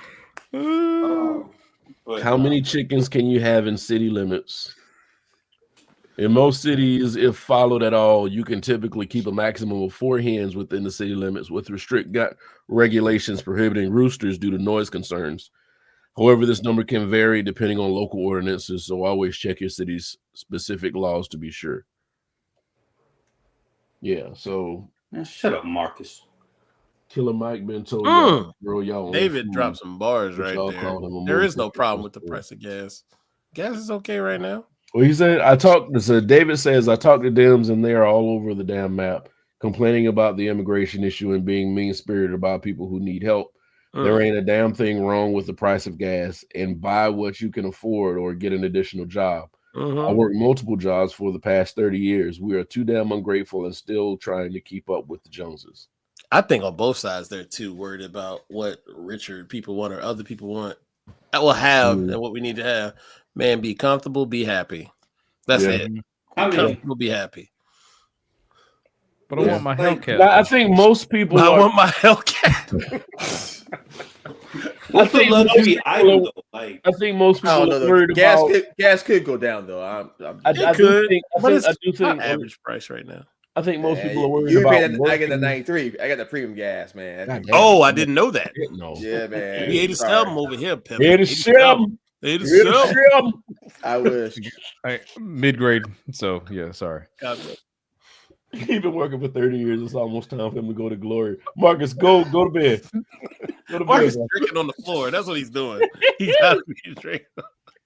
But, How many chickens can you have in city limits? In most cities, if followed at all, you can typically keep a maximum of 4 hens within the city limits with regulations prohibiting roosters due to noise concerns. However, this number can vary depending on local ordinances, so always check your city's specific laws to be sure. Yeah, so... Man, shut up, Marcus. Killer Mike been told y'all, bro, y'all David dropped some bars right there. There is no problem with the price of gas. Gas is okay right now. Well, he said, David says, I talked to Dems and they are all over the damn map, complaining about the immigration issue and being mean-spirited about people who need help. There ain't a damn thing wrong with the price of gas, and buy what you can afford or get an additional job. I worked multiple jobs for the past 30 years. We are too damn ungrateful and still trying to keep up with the Joneses. I think on both sides they're too worried about what richer people want or other people want. I will have and what we need to have. Man, be comfortable, be happy. That's it. Be comfortable, be happy. But I want my Hellcat. I think most people. I want my Hellcat. I think most people are worried about gas could go down though. I do think average price right now. I think most people are worried about. I get the 93. I got the premium gas, man. Oh, I didn't know that. No. Yeah, man. We 87 over here, Pimp. 87. I wish. Mid-grade. So yeah, sorry. He's been working for 30 years. It's almost time for him to go to glory. Marcus, go to bed. Marcus is drinking on the floor. That's what he's doing. He got to be drinking.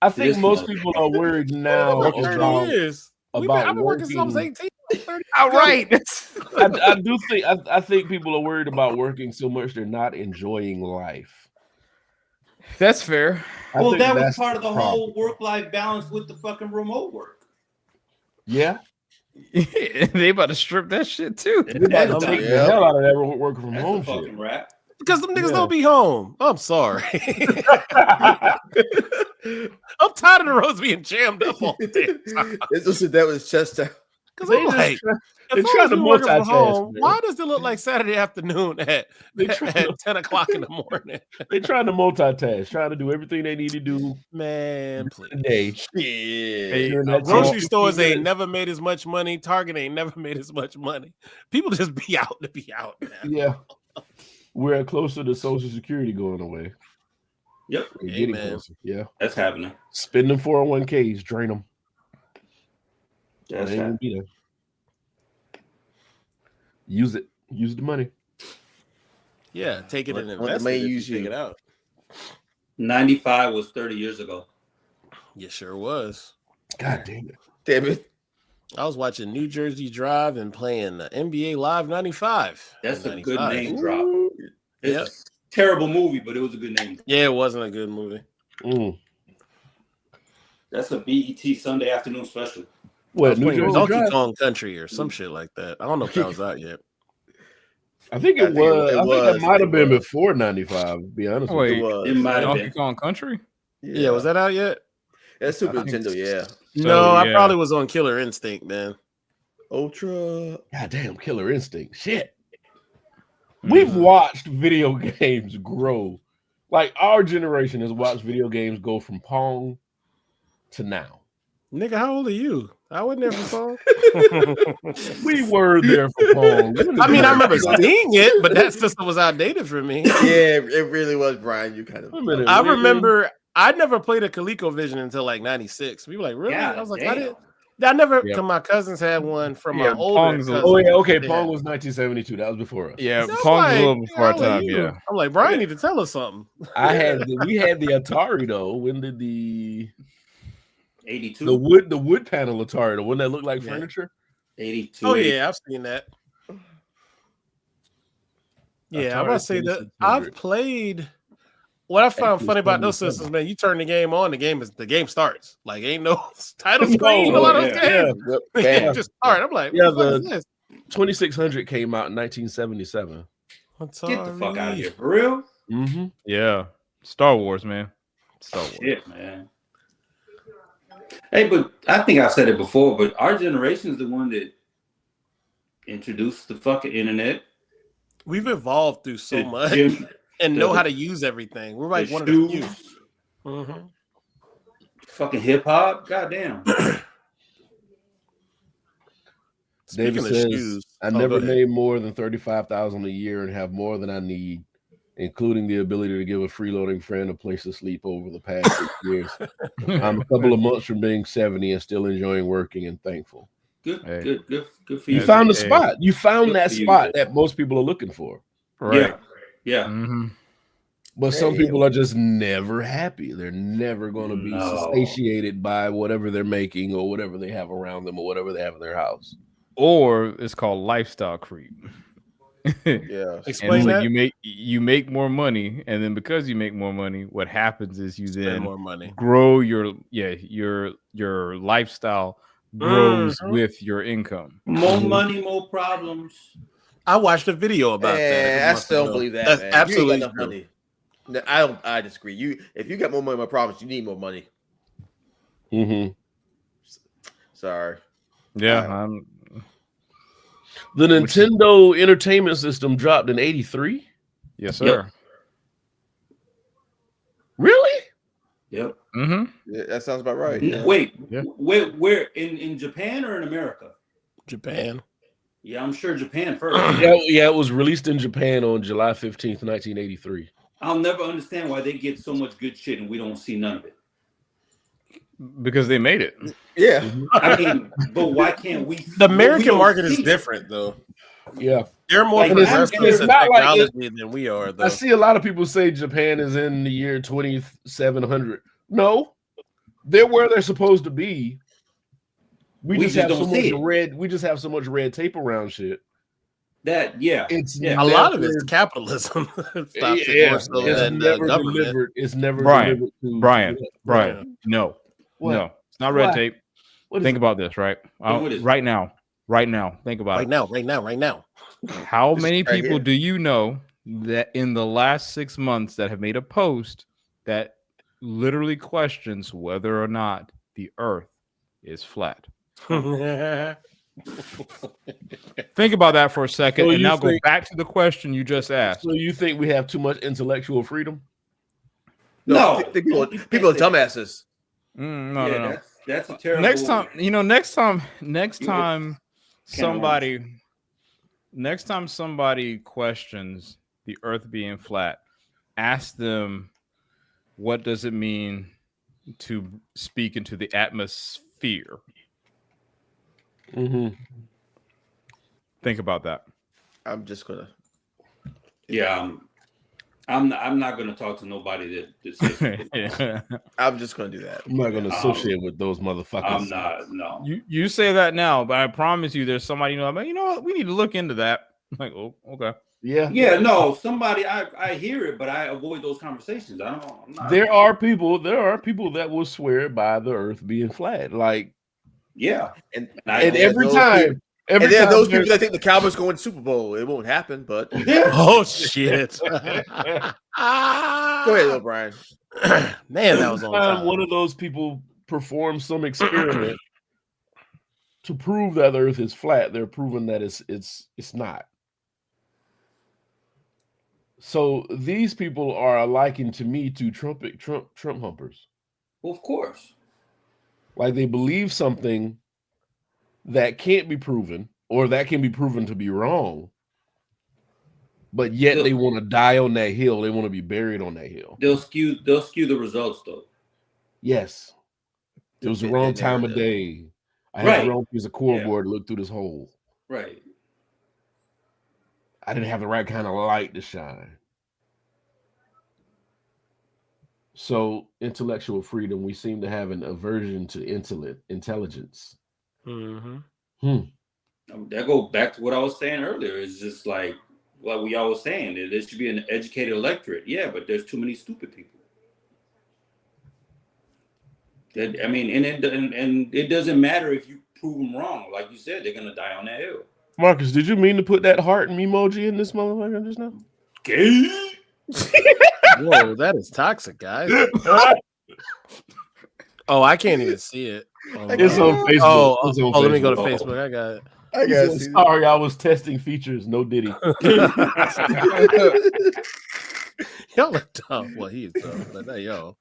I think most people are worried now about I've been working since I was 18. All right. I think people are worried about working so much they're not enjoying life. That's fair. Well, that was part of the whole work-life balance with the fucking remote work. Yeah. They about to strip that shit too. They about to take the hell out of that working from home shit. Rap. Because them niggas don't be home. I'm sorry. I'm tired of the roads being jammed up all day. That was just because I'm like, if I was working from home, why does it look like Saturday afternoon at 10 o'clock in the morning? They trying to multitask, trying to do everything they need to do. Man, please. Today. Yeah. Grocery stores ain't never made as much money. Target ain't never made as much money. People just be out to be out, man. Yeah. We're closer to Social Security going away. Yep. We're getting closer. Yeah. That's happening. Spend them 401ks, drain them. That's happening. Use it. Use the money. Yeah, take it and invest it. You take it out. 95 was 30 years ago. You sure was. God damn it. Damn it. I was watching New Jersey Drive and playing the NBA Live 95. That's a 95. good name drop. It's Yep. a terrible movie, but it was a good name. Yeah, it wasn't a good movie. That's a BET Sunday afternoon special. What, New Playing Jersey Donkey Drive? Kong Country or some shit like that. I don't know if that was out yet. I think it was. I think that might have been before 95, to be honest with Wait, you. It might have Donkey been. Kong Country? Yeah, was that out yet? That's Super I think Nintendo, yeah. No, I yeah. probably was on Killer Instinct, man. Ultra. God damn, Killer Instinct. Shit. We've watched video games grow. Like, our generation has watched video games go from Pong to now. Nigga, how old are you? I wasn't there for Pong. We were there for Pong. I mean, I remember seeing it, but that system was outdated for me. Yeah, it really was, Brian. You kind of. I remember I never played a ColecoVision until like 96. We were like, really? God I was like, damn. I never, Yep. cause my cousins had one from Yeah, my older Pong's a- cousin. Oh, yeah, okay. Yeah. Pong was 1972. That was before us. Yeah, So I'm Pong's like, a little before our how old are time. you? Yeah. I'm like, Brian need to tell us something. We had the Atari though. When did the 82. the wood panel Atari, the one that looked like Yeah. furniture? 82. Oh yeah, I've seen that. Yeah, I'm Atari gonna say that 2600. I've played. What I found Actually, funny about those 77. systems, man, you turn the game on, the game starts. Like ain't no title screen. A lot of those yeah. games. Yeah, It just start. I'm like, Yeah, what the fuck is this? 2600 came out in 1977. Get the fuck out of here. For real? Mm-hmm. Yeah. Star Wars, man. Star Wars. Shit, man. Hey, but I think I said it before, but our generation is the one that introduced the fucking internet. We've evolved through so The much gym- and know the- how to use everything. We're like the one of the few. shoes, Mhm. fucking hip hop. Goddamn. David Speaking of says, shoes, I go never ahead. made more than 35,000 a year and have more than I need, including the ability to give a freeloading friend a place to sleep over the past 6 years. I'm a couple of months from being 70 and still enjoying working and thankful. Good, Hey. good for You you. found the Hey. spot. You found Good that for you, spot man. that most people are looking for. Right. Yeah. Mm-hmm. But some Hey. people are just never happy. They're never going to be No. satiated by whatever they're making or whatever they have around them or whatever they have in their house. Or it's called lifestyle creep. And Yeah. Explain so that. you make more money, and then because you make more money, what happens is you Spend then more money. grow your lifestyle grows Mhm. with your income. More money, more problems. I watched a video about that. I still don't believe that. That's Man. absolutely You ain't got enough true. money. No, I disagree. If you got more money, more problems. You need more money. Mm-hmm. Sorry. Yeah, Wow. The Nintendo Entertainment System dropped in 83. yes, Yep. sir. Really? Yep. Mm-hmm. Yeah, that sounds about right. N- Yeah. Wait, Yeah. where in Japan or in America? Japan. Yeah, I'm sure Japan first. Yeah, it was released in Japan on July 15th, 1983. I'll never understand why they get so much good shit and we don't see none of it. Because they made it. Yeah. I mean, but why can't we? The American don't market is see it. different, though. Yeah. They're more Like, progressive it's in not like technology than we are, though. I see a lot of people say Japan is in the year 2700. No, they're where they're supposed to be. We just have so don't much see it. red. We just have so much red tape around shit. Yeah. It's Yeah. A lot of never- it's capitalism. Stops yeah, it more so it's than never government. delivered. It's never Brian, delivered to Brian, Yeah. Brian, no, What? no, it's not red What? tape. What is Think it? about this, right? What is it? Right now, think about Right it. now, right now. How This many right people here. do you know that in the last 6 months that have made a post that literally questions whether or not the Earth is flat? Think about that for a second, So and you now go think- back to the question you just asked. So you think we have too much intellectual freedom? No. People You people are can't say that. dumbasses. No, Yeah, no, no. That's a terrible. Next time, next You- time Can somebody questions the Earth being flat, ask them, what does it mean to speak into the atmosphere? Mm-hmm. Think about that. I'm just gonna. Yeah. I'm not going to talk to nobody that says Yeah. I'm just gonna do that. I'm not going to associate with those motherfuckers. I'm not. No. You say that now, but I promise you, there's somebody like, you know what? We need to look into that. I'm like, oh, okay. Yeah. Yeah, no. Somebody, I hear it, but I avoid those conversations. I'm not. There are people that will swear by the earth being flat. Like, yeah, And every those time. people- and there are those people that think the Cowboys go win the Super Bowl. It won't happen, but go Oh shit! ahead, O'Brien. Man, that was on time. One of those people performs some experiment to prove that the earth is flat. They're proving that it's not. So these people are likened to me to Trump humpers. well, of course. Like they believe something that can't be proven, or that can be proven to be wrong, but yet they want to die on that hill. They want to be buried on that hill. They'll skew the results though. Yes, it was the They wrong never time of do. day. I Right. had the wrong piece of cardboard to look through this hole. Right. I didn't have the right kind of light to shine. So intellectual freedom, we seem to have an aversion to intelligence. Mm-hmm. That goes back to what I was saying earlier. It's just like we all was saying, that there should be an educated electorate. Yeah, but there's too many stupid people. I mean, and it doesn't matter if you prove them wrong. Like you said, they're gonna die on that hill. Marcus, did you mean to put that heart emoji in this motherfucker just now? Okay. Whoa, that is toxic, guys. Oh, I can't even see it. It's on Facebook. Oh, It's on let me go to Facebook. Facebook. I got it. I He said, sorry, I was testing features. No Diddy. Y'all are dumb. Well, he is dumb, but hey, y'all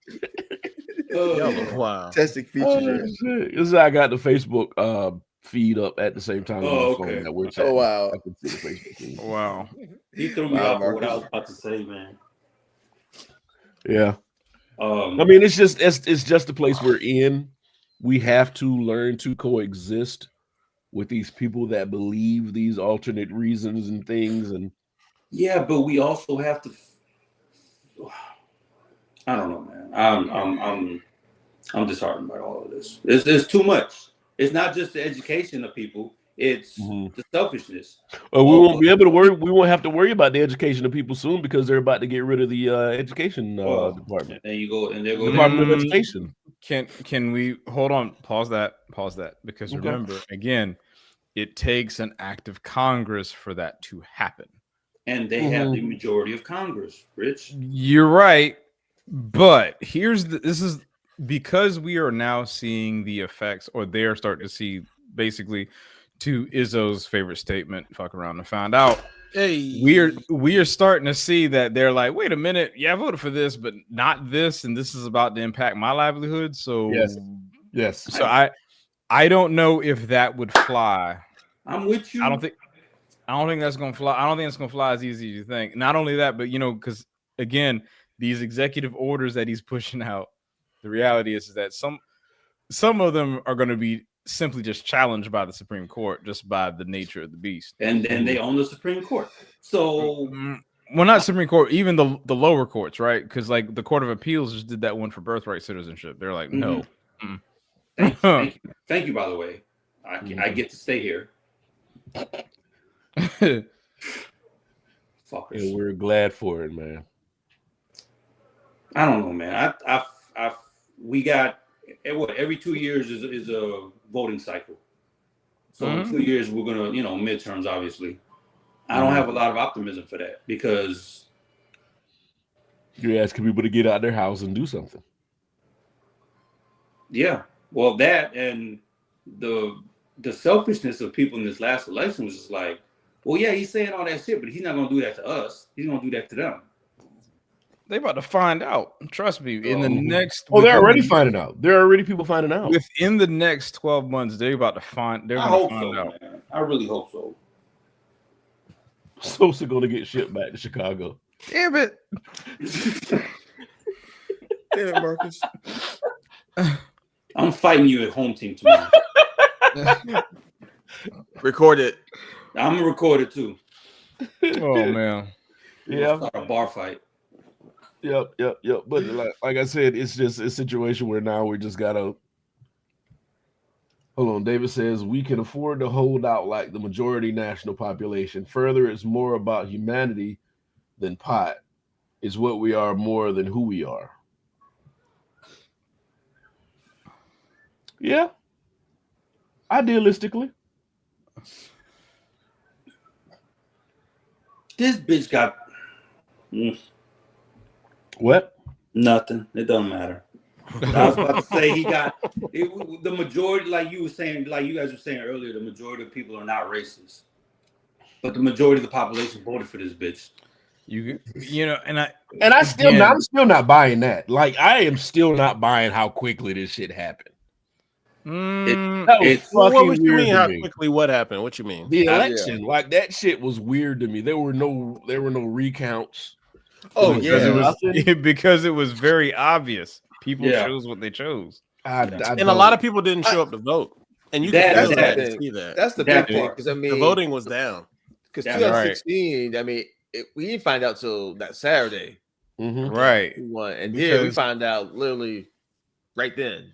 look wild. Testing Oh, features. shit. This is how I got the Facebook feed up at the same time. Oh, on my phone okay. that we're chatting. Oh, wow. I can see the Facebook feed. Wow. He threw me Wow, off for what I Marcus. was about to say, man. Yeah. I I mean, it's just the place we're in. We have to learn to coexist with these people that believe these alternate reasons and things. And yeah, but we also have to. I don't know, man. I'm disheartened by all of this. There's too much. It's not just the education of people. It's the selfishness. we won't be able to worry. We won't have to worry about the education of people soon because they're about to get rid of the education department. And you go and there go Department of Education. Can we hold on? Pause that. Because Okay. remember, again, it takes an act of Congress for that to happen. and they have the majority of Congress. Rich, You're right, but this is because we are now seeing the effects, or they're starting to see, basically, to Izzo's favorite statement, "Fuck around and find out." Hey, We are starting to see that they're like, wait a minute, yeah, I voted for this, but not this, and this is about to impact my livelihood. So Yes. So I don't know if that would fly. I'm with you. I don't think that's gonna fly. I don't think it's gonna fly as easy as you think. Not only that, but because again, these executive orders that he's pushing out, the reality is that some of them are gonna be simply just challenged by the Supreme Court, just by the nature of the beast. And then they own the Supreme Court. So well, not Supreme Court, even the lower courts, right? Because like the Court of Appeals just did that one for birthright citizenship. They're like, no. Thank you, by the way. I get to stay here. Fuckers. And we're glad for it, man. I don't know, man. We got every 2 years is a voting cycle. So in 2 years we're gonna, midterms, obviously. I don't have a lot of optimism for that because You're asking people to get out their house and do something. yeah, well, that and the selfishness of people in this last election was just like, well, yeah, he's saying all that shit, but he's not gonna do that to us. He's gonna do that to them. They about to find out. Trust me. In the next, Oh, they're already finding out. There are already people finding out. within the next 12 months, they're about to find. They're I going hope to so, find out. man. I really hope so. Sosa going to get shipped back to Chicago. Damn it! Damn it, Marcus. I'm fighting you at home team tomorrow. Record it. I'm gonna record it too. Oh man. Yeah. Start a bar fight. Yep. But like I said, it's just a situation where now we just gotta. Hold on. David says we can afford to hold out like the majority national population. Further, it's more about humanity than pot. It's what we are more than who we are. Yeah. Idealistically. This bitch got What? nothing. It doesn't matter. I was about to say the majority, like you were saying, like you guys were saying earlier, the majority of people are not racist, but the majority of the population voted for this bitch. I'm still not buying that. Like I am still not buying how quickly this shit happened. What you mean? How quickly? What happened? What you mean? The election, like that shit was weird to me. There were no recounts. Oh because it was very obvious. People chose what they chose, and a lot of people didn't show up to vote. And you can see that. That's the big part because I mean, the voting was down. Because 2016, I mean, we didn't find out till that Saturday, right? And here we find out literally right then.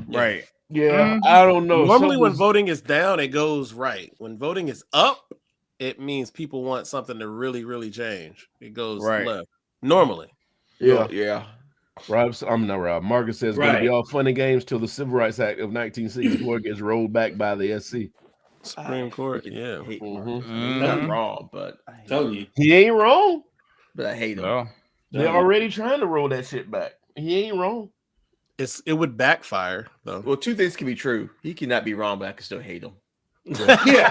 Right. Yeah, I don't know. Normally, when voting is down, it goes right. When voting is up, it means people want something to really, really change. It goes left. Normally. Yeah. Rob, I'm not Rob. Marcus says going to be all fun and games till the Civil Rights Act of 1964 gets rolled back by the SC. Supreme Court. Yeah. He's not wrong, but I tell you, he ain't wrong. But I hate him. They're already trying to roll that shit back. He ain't wrong. It would backfire though. Well, two things can be true. He cannot be wrong, but I can still hate him. Yeah.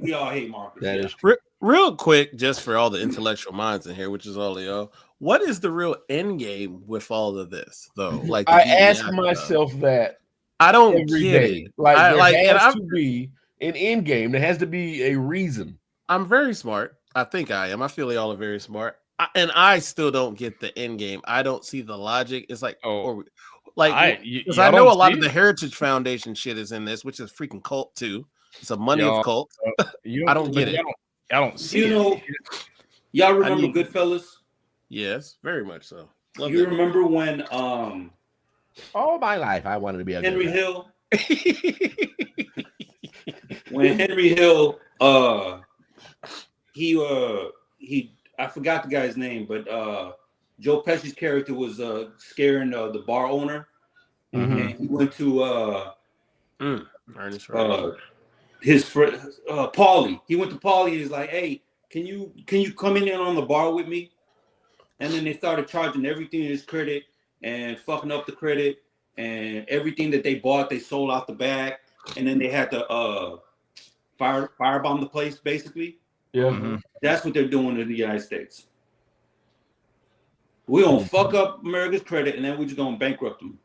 We all hate Marcus. That is true. Real quick, just for all the intellectual minds in here, which is all of y'all, what is the real end game with all of this, though? Like I ask myself that. I don't every get day. it. Like there has to be an end game. There has to be a reason. I'm very smart. I think I am. I feel y'all are very smart. And I still don't get the end game. I don't see the logic. It's like, because I know a lot of the Heritage Foundation shit is in this, which is freaking cult too. It's a money of cult. I don't get it. I don't see it. Know, y'all remember Goodfellas? Yes, very much so. You remember when all my life I wanted to be a Henry Hill? When Henry Hill he I forgot the guy's name, but Joe Pesci's character was scaring the bar owner. And he went to his friend Paulie. He went to Paulie and he's like, "Hey, can you come in on the bar with me?" And then they started charging everything in his credit and fucking up the credit, and everything that they bought they sold out the back, and then they had to firebomb the place basically. Yeah, that's what they're doing in the United States. We're gonna fuck up America's credit, and then we're just gonna bankrupt them,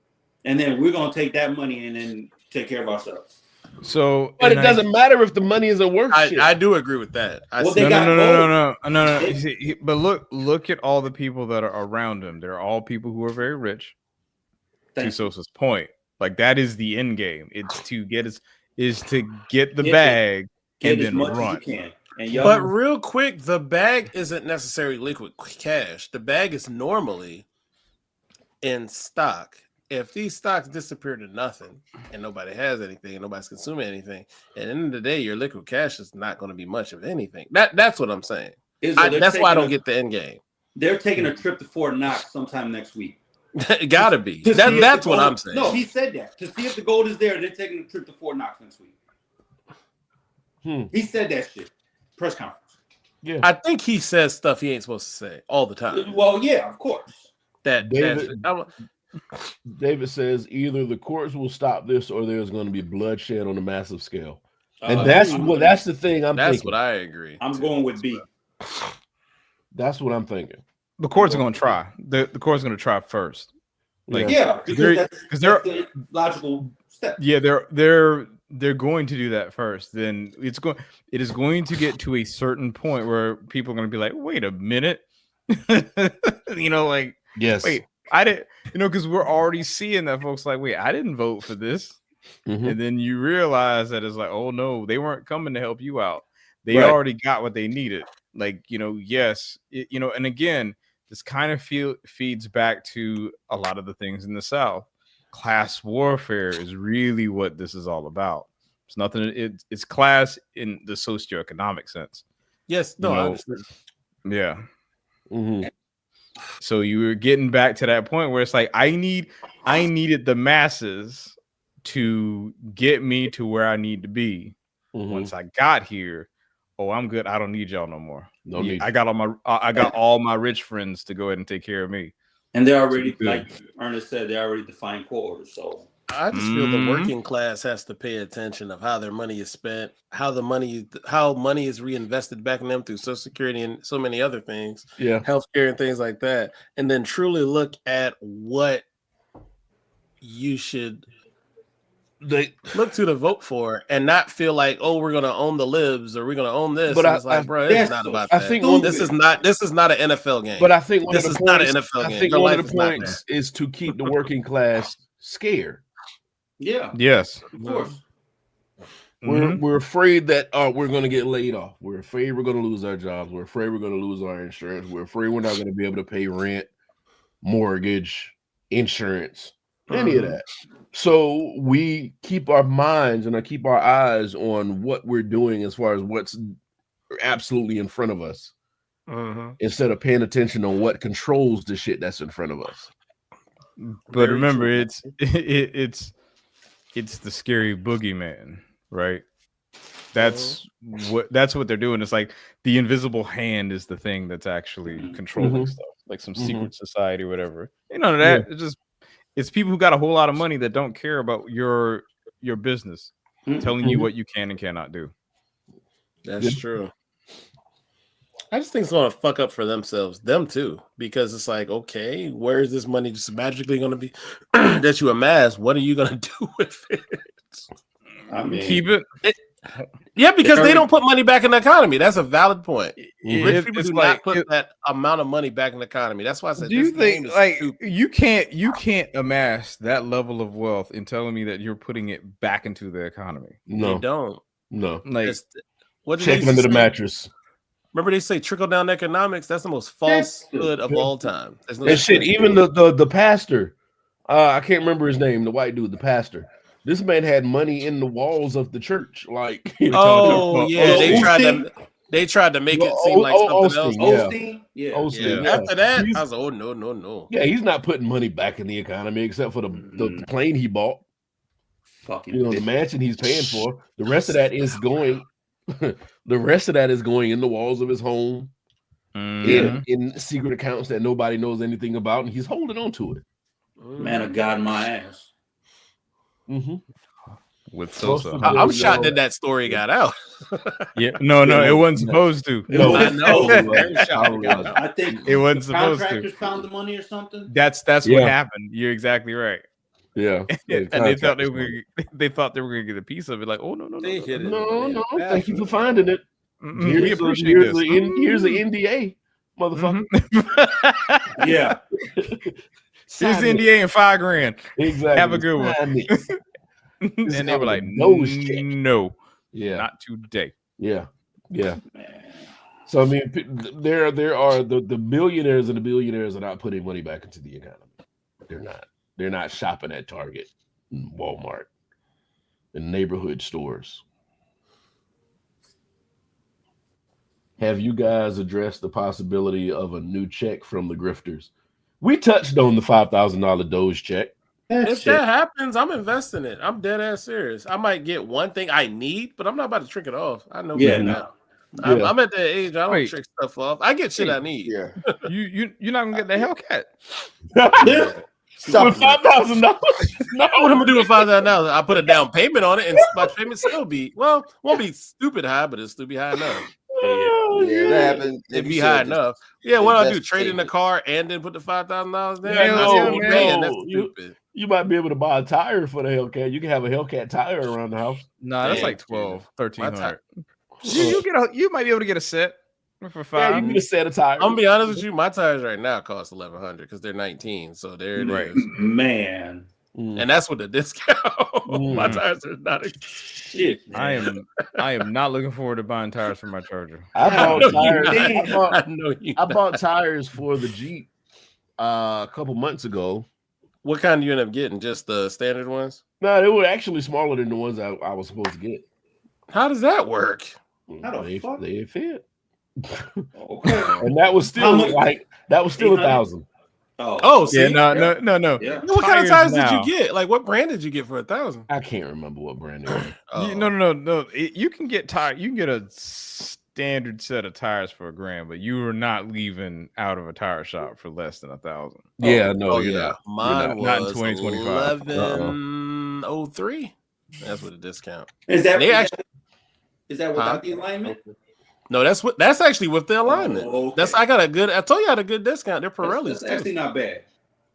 and then we're gonna take that money and then take care of ourselves. So, but it doesn't matter if the money isn't worth shit. I do agree with that. No. But look at all the people that are around him. They're all people who are very rich. To Sosa's point, like that is the end game. It's to get the bag and then run. But real quick, the bag isn't necessarily liquid cash. The bag is normally in stock. If these stocks disappear to nothing and nobody has anything and nobody's consuming anything, at the end of the day, your liquid cash is not going to be much of anything. That's what I'm saying. That's why I don't get the end game. They're taking a trip to Fort Knox sometime next week. It gotta be. That's what I'm saying. No, he said that. To see if the gold is there, they're taking a trip to Fort Knox next week. He said that shit. Press conference. Yeah, I think he says stuff he ain't supposed to say all the time. Well, yeah, of course. David says either the courts will stop this or there's going to be bloodshed on a massive scale, and that's the thing. That's what I agree. I'm going with B. That's what I'm thinking. The courts are going to try. The court's going to try first. Because that's the logical step. Yeah, they're going to do that first. Then it is going to get to a certain point where people are going to be like, wait a minute, yes, wait, I didn't, because we're already seeing that folks like, wait, I didn't vote for this, and then you realize that it's like, oh no, they weren't coming to help you out. They already got what they needed. Like, yes, and again, this kind of feeds back to a lot of the things in the South. Class warfare is really what this is all about. It's nothing. It's class in the socioeconomic sense. Yes, no, I understand. Yeah. Mm-hmm. So you were getting back to that point where it's like I needed the masses to get me to where I need to be. Mm-hmm. Once I got here, I'm good. I don't need y'all no more. No need. I got all my rich friends to go ahead and take care of me. And they're already, like Ernest said, they already defined quarters. So I just feel the working class has to pay attention of how their money is spent, how money is reinvested back in them through Social Security and so many other things, healthcare and things like that, and then truly look at what you should look to vote for, and not feel like, we're going to own the libs or we're going to own this. But it's like, bro, it's not about that. I think this is not an NFL game. But I think this is not an NFL game. I think one of the points is to keep the working class scared. Yeah. Yes. Of course. We're afraid that we're going to get laid off. We're afraid we're going to lose our jobs. We're afraid we're going to lose our insurance. We're afraid we're not going to be able to pay rent, mortgage, insurance, any of that. So we keep our minds and keep our eyes on what we're doing as far as what's absolutely in front of us, instead of paying attention on what controls the shit that's in front of us. But remember, it's the scary boogeyman, right? That's what they're doing. It's like the invisible hand is the thing that's actually controlling stuff, like some secret society or whatever. None of that. It's people who got a whole lot of money that don't care about your business, telling you what you can and cannot do. That's true. I just think it's going to fuck up for them too, because it's like, okay, where is this money just magically going to be that you amass? What are you going to do with it? I mean, keep it. Yeah, because they don't put money back in the economy. That's a valid point. Rich people do not put that amount of money back in the economy. That's why I said, do you think you can't amass that level of wealth and telling me that you're putting it back into the economy? No, they don't. No, like checking under the mattress. Remember, they say trickle down economics. That's the most falsehood of all time. And shit, even the pastor, I can't remember his name. The white dude, the pastor. This man had money in the walls of the church. Like, they tried to make it seem like something else. Osteen. After that, I was like, no. Yeah, he's not putting money back in the economy except for the plane he bought. Fucking the mansion he's paying for. The rest of that is going. The rest of that is going in the walls of his home, in secret accounts that nobody knows anything about, and he's holding on to it. Man of God, my ass. With Sosa, I'm shocked that story got out. No, it wasn't supposed to. No, I know. I think it wasn't supposed to. Contractors found the money or something. That's what happened. You're exactly right. Yeah, and they thought they were gonna get a piece of it. Like, oh no, thank you for finding it. We appreciate this. Here's the NDA, motherfucker. Yeah, here's the NDA and $5,000. Exactly. Have a good one. And they were like, no, not today. Yeah. So I mean, there are the billionaires and the billionaires are not putting money back into the economy. They're not. They're not shopping at Target, and Walmart, and neighborhood stores. Have you guys addressed the possibility of a new check from the grifters? We touched on the $5,000 Doge check. If that happens, I'm investing it. I'm dead ass serious. I might get one thing I need, but I'm not about to trick it off. I know. Now. I'm at that age. I don't trick stuff off. I get shit I need. Yeah. You're not gonna get the Hellcat. With $5,000? No, what am I gonna do with $5,000? I put a down payment on it, and my payment still won't be stupid high, but it'll still be high enough. Yeah, that happens. It'd be high enough. Yeah, what do I do? Trade in the car and then put the $5,000 there? That's stupid. You might be able to buy a tire for the Hellcat. You can have a Hellcat tire around the house. No, that's like $1,300. You might be able to get a set for $5,000. Yeah, you can get a set of tires. I'm gonna be honest with you. My tires right now cost $1,100 because they're 19. So there it is. Man, and that's with a discount. My tires are not. Shit, I man. am not looking forward to buying tires for my Charger. I bought know tires. you're not. I know you. I bought tires for the Jeep a couple months ago. What kind do you end up getting? Just the standard ones? No, they were actually smaller than the ones I was supposed to get. How does that work? How the They fuck? they fit, Okay. and that was still How much? that was still 800? 1,000. Oh, see, Yeah, no. Yeah. what kind of tires did now. you get? Like, what brand did you get for 1,000? I can't remember what brand it was. No. You can get tire. You can get a standard set of tires for $1,000, but you are not leaving out of a tire shop for less than 1,000. Yeah, no, you're yeah. not. Mine not in was 2025. 1103. That's with a discount. Is that They actually- is that without the alignment? No, that's actually with the alignment. Oh, okay. That's I told you I had a good discount. They're Pirellis. That's actually too. not bad.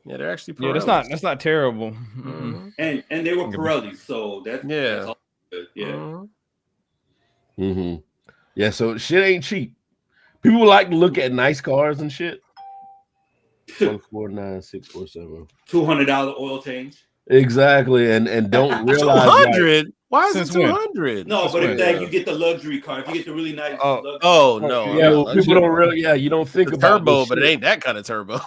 Yeah, they're actually Pirellis. Yeah, that's not terrible. Mhm. And they were Pirelli, so that's all good. Yeah. Mhm. Mm-hmm. Yeah, so shit ain't cheap. People like to look at nice cars and shit. 149,647. $200 oil change. Exactly, and don't realize like, 200. Why is Since it when? 200? No, but if right. that you get the luxury car, if you get the really nice luxury, no. yeah, well, people don't really. Yeah, you don't think It's about turbo, this but it shit. ain't that kind of turbo.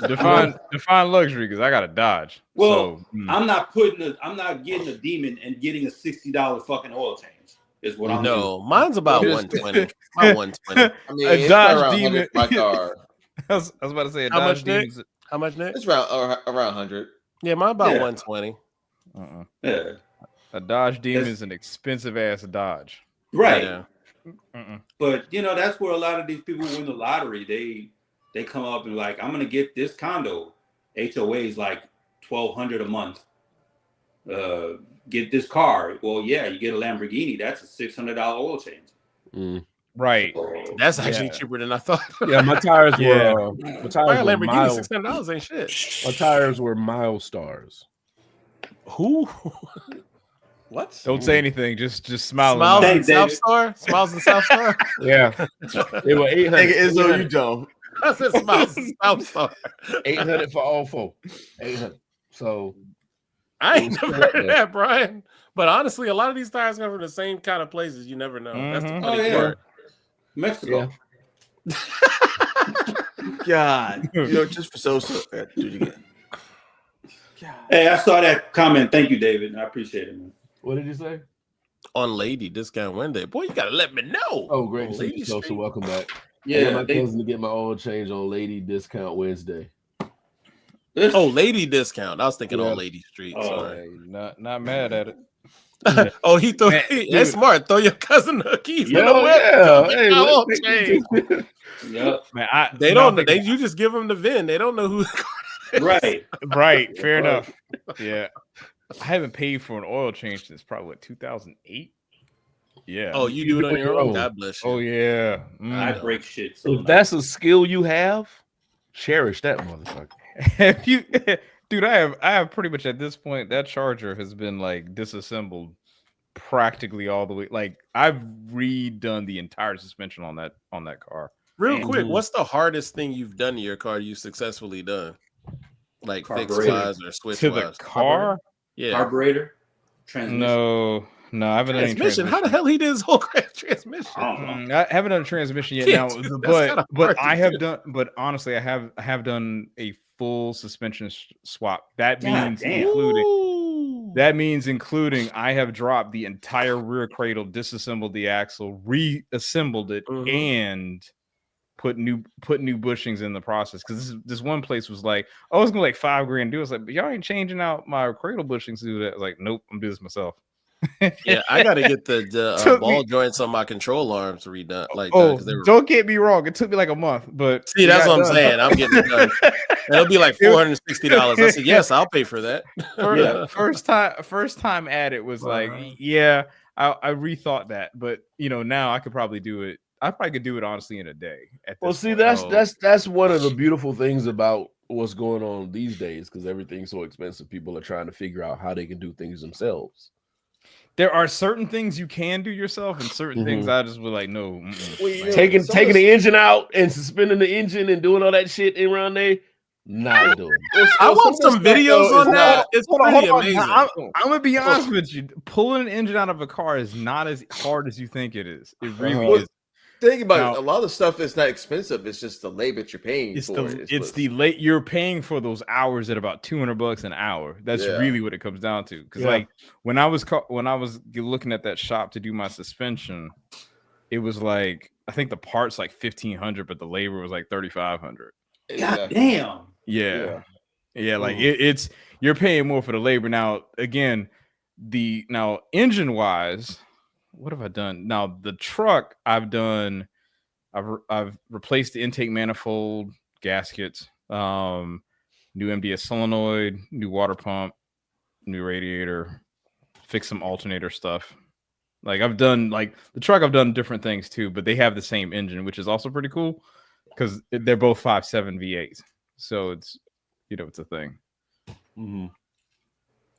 Define luxury because I got a Dodge. Well, so, I'm not getting a Demon and getting a $60 fucking oil change. Is what I'm doing. No, mine's about Just- 120. My 120. I mean, A it's Dodge around Demon. 100 for my car. I was about to say a How Dodge much, Nick? Demon's- How much, Nick? It's around 100. Yeah, mine about Yeah. 120. Yeah. A Dodge Demon That's- is an expensive ass Dodge. Right. Yeah. But that's where a lot of these people win the lottery. They come up and like, I'm gonna get this condo. HOA is like $1,200 a month. Get this car. Well, yeah, you get a Lamborghini. That's a $600 oil change. Mm. Right. That's actually Yeah. cheaper than I thought. Yeah, my tires Yeah. were my Why tires a were Lamborghini mile, $600 ain't shit. my tires were mile stars. Who? What? Don't say anything. Just smile. Smiles and in Thanks, South David. Star? Smiles in South Star? Yeah, they were 800. Nigga, Izzo, you don't. I said Smiles in South Star. 800 for all four. 800. So I ain't never heard of that, Brian. But honestly, a lot of these tires come from the same kind of places. You never know. That's the Mhm. funny Oh, yeah. part. Mexico. God. You know, just for so. Do it again. God. Hey, I saw that comment. Thank you, David. I appreciate it, man. what did you say? On Lady Discount Wednesday. Boy, you gotta let me know. Oh, great to see Lady you, so Street. welcome back. Yeah, my they- cousin to get my oil change on Lady Discount Wednesday. Oh, Lady Discount. I was thinking Yeah. on Lady Street. Oh. Sorry. Hey, not mad at it. Oh, he threw. Man, That's dude. smart. Throw your cousin the keys. Yeah, to the whip. yeah. Hey, I let's won't take change. this- Yep. Man, They no, don't. You just give them the VIN. They don't know who. Right. Right. Fair Right. enough. Yeah. I haven't paid for an oil change since probably 2008. Yeah. Oh, you do it on your own. Oh. God bless you. Oh yeah. I break shit. So If that's a skill you have, cherish that motherfucker. Have you, dude? I have pretty much at this point that Charger has been like disassembled practically all the way. Like I've redone the entire suspension on that car. Real quick, Mhm. what's the hardest thing you've done to your car you successfully done? Like fix Carburetor. wise or switch To the wise? car? Yeah. carburetor, transmission. No, I haven't done any Transmission. How the hell he did his whole transmission? I don't know. I haven't done a transmission yet. Yeah, Now, dude, that's but kinda but hard to I have do. done. But honestly, I have done a full suspension swap. That God means damn. including. Ooh. That means including I have dropped the entire rear cradle, disassembled the axle, reassembled it, Mhm. and put new bushings in the process. Because this one place was like, oh, it's gonna be like $5,000 to do. I was like, but y'all ain't changing out my cradle bushings to do that. I was like, nope, I'm doing this myself. Yeah, I got to get the Took ball me- joints on my control arms redone. Like that, Oh, 'cause they were. don't get me wrong. It took me like a month, but See, it that's got what I'm done. saying. I'm getting it done. It'll be like $460. I said, yes, I'll pay for that. First time at it was like, Uh-huh. yeah, I rethought that, but now I could probably do it. I probably could do it honestly in a day. Well, this see, point. that's one of the beautiful things about what's going on these days because everything's so expensive. People are trying to figure out how they can do things themselves. There are certain things you can do yourself, and certain things I just was like, no. Mm-mm. Well, you know, Taking some of the engine out and suspending the engine and doing all that shit around there, Not doing it. I watched some videos on that. It's pretty amazing. I'm gonna be honest with you. Pulling an engine out of a car is not as hard as you think it is. It really is. Think about Now- it. A lot of the stuff is not expensive. It's just the labor that you're paying It's for. the late you're paying for those hours at about $200 an hour. That's really what it comes down to. Because like when I was looking at that shop to do my suspension, it was like I think the parts like $1,500, but the labor was like $3,500. God damn. Yeah. Like it's you're paying more for the labor. Now again, engine wise, what have I done? Now the truck I've replaced the intake manifold, gaskets, new MDS solenoid, new water pump, new radiator, fix some alternator stuff. Like I've done the truck, I've done different things too, but they have the same engine, which is also pretty cool because they're both 5.7 V8s. So it's it's a thing. Mm-hmm.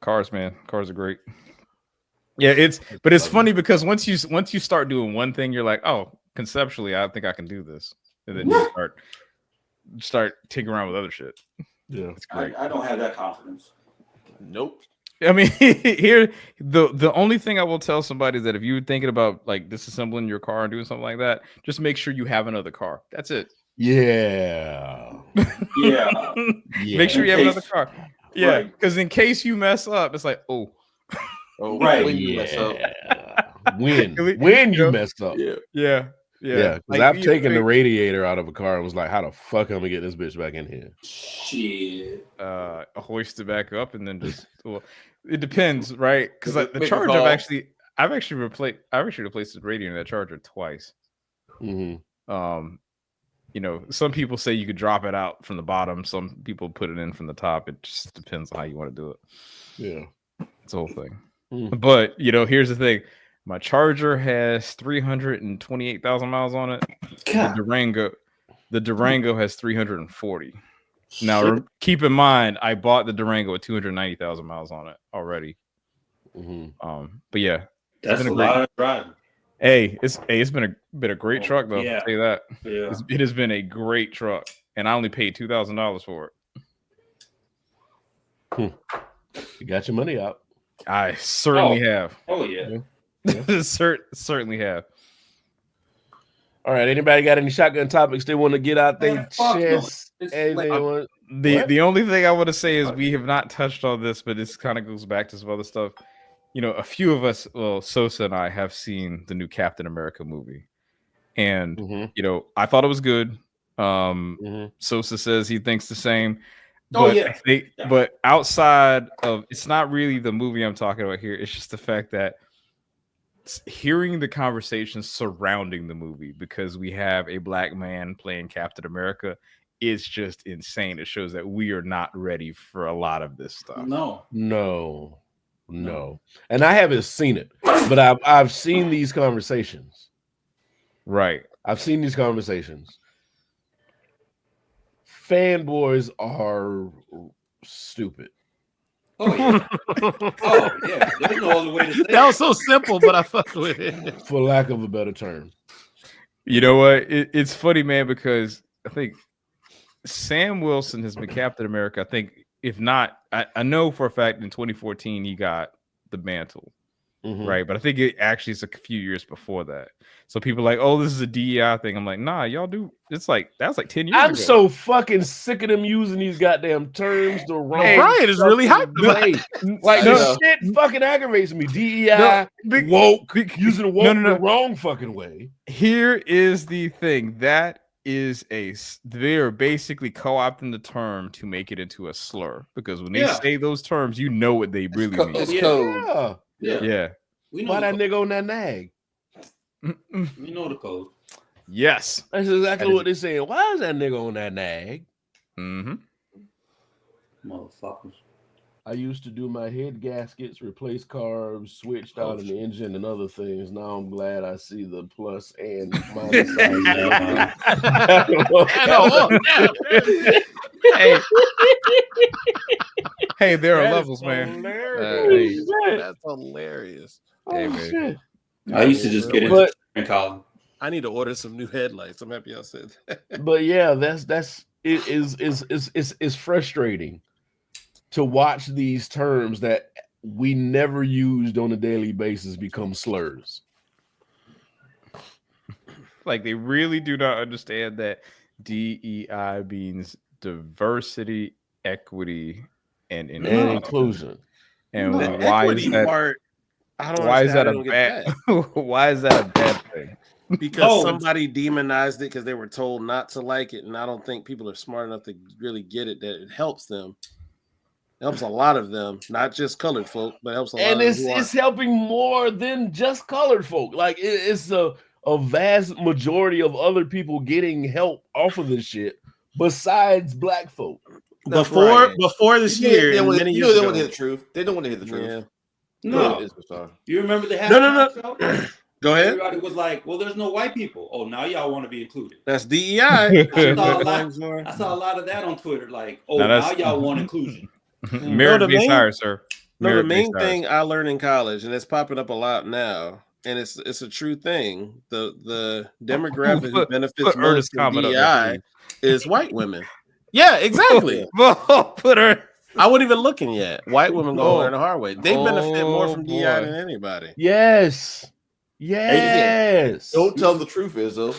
Cars are great. Yeah, it's funny because once you start doing one thing, you're like, oh, conceptually, I think I can do this, and then you start tinkering around with other shit. Yeah, it's great. I don't have that confidence. Nope. I mean, here the only thing I will tell somebody is that if you're thinking about like disassembling your car and doing something like that, just make sure you have another car. That's it. Yeah. Make sure you have another car. Yeah, because in case you mess up, it's like, right. When you mess up. When you messed up. Yeah. Because Like, I've taken the radiator out of a car and was like, how the fuck am I gonna get this bitch back in here? Shit. Hoist it back up and then just it depends, right? Because like the Make a Charger, call. I've actually replaced the radiator in that Charger twice. Mm-hmm. Some people say you could drop it out from the bottom. Some people put it in from the top. It just depends on how you want to do it. Yeah, it's the whole thing. But here's the thing: my Charger has 328,000 miles on it. The Durango has 340. Now, keep in mind, I bought the Durango with 290,000 miles on it already. But yeah, that's a lot of driving. Hey, it's been a great truck though. Yeah. I'll tell you that. Yeah. It has been a great truck, and I only paid $2,000 for it. You got your money out. I certainly have. Oh yeah. Certainly have. All right. Anybody got any shotgun topics they want to get out their chest? The only thing I want to say is we have not touched on this, but this kind of goes back to some other stuff. A few of us, Sosa and I, have seen the new Captain America movie, and I thought it was good. Sosa says he thinks the same. But outside of, it's not really the movie I'm talking about here. It's just the fact that hearing the conversations surrounding the movie, because we have a black man playing Captain America, is just insane. It shows that we are not ready for a lot of this stuff. No. And I haven't seen it, but I've seen these conversations. Right. I've seen these conversations. Fanboys are stupid. Oh yeah. There's no other way to say that was so simple, but I fucked with it. For lack of a better term. You know what? It's funny, man, because I think Sam Wilson has been Captain America. I think, if not, I know for a fact in 2014 he got the mantle, right? But I think it actually is a few years before that. So people are like, oh, this is a DEI thing. I'm like, nah, y'all do. It's like that's like 10 years I'm ago. so fucking sick of them using these goddamn terms the wrong. Brian is really hyped about it. Like this shit fucking aggravates me. DEI, woke, using woke the wrong fucking way. Here is the thing. They're basically co-opting the term to make it into a slur, because when they say those terms, you know what they really mean. It's code. Yeah. Why that nigga on that nag? We know the code. Yes. That's exactly what they're saying. Why is that nigga on that nag? Motherfuckers. I used to do my head gaskets, replace carbs, switched out the engine and other things. Now I'm glad I see the plus and minus side. Hey, there are levels, man. That's hilarious. Hey, man. I used to just get it in college. I need to order some new headlights. I'm happy I said that. But yeah, that's is frustrating to watch these terms that we never used on a daily basis become slurs. Like they really do not understand that DEI means diversity, equity, and inclusion. And The why equity is that? part? I don't. Why is that understand how a they don't get bad? Why is that a bad thing? Because somebody demonized it because they were told not to like it, and I don't think people are smart enough to really get it. That it helps them. It helps a lot of them, not just colored folk, but helps a lot And of them. it's helping more than just colored folk. Like it's a vast majority of other people getting help off of this shit besides black folk. Before this year, they many you years know they ago, want to hear the truth. They don't want to hear the truth. Yeah. No, you remember the half No. show? Go ahead. Everybody was like, "Well, there's no white people." Oh, now y'all want to be included. That's DEI. I saw a lot of that on Twitter. Like, oh, now y'all want inclusion. Merit-based hire, sir. No, the main thing I learned in college, and it's popping up a lot now, and it's a true thing. The demographic who benefits most from DEI is white women. Yeah, exactly. Put her. I wasn't even looking yet. White women gonna learn the hard way. They benefit more from DEI than anybody. Yes. Don't tell the truth, Izzo.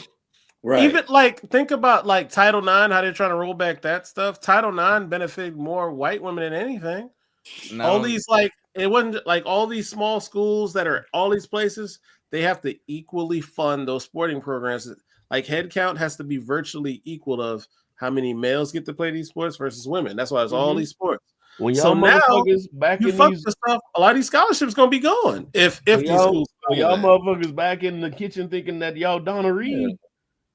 Right. Even like think about like Title IX, how they're trying to roll back that stuff. Title IX benefited more white women than anything. No. All these like it wasn't like all these small schools that are all these places, they have to equally fund those sporting programs. Like head count has to be virtually equal of how many males get to play these sports versus women. That's why it's all these sports. When y'all motherfuckers back in these stuff, a lot of these scholarships gonna be gone if these schools. Y'all motherfuckers back in the kitchen thinking that y'all Donna Reed,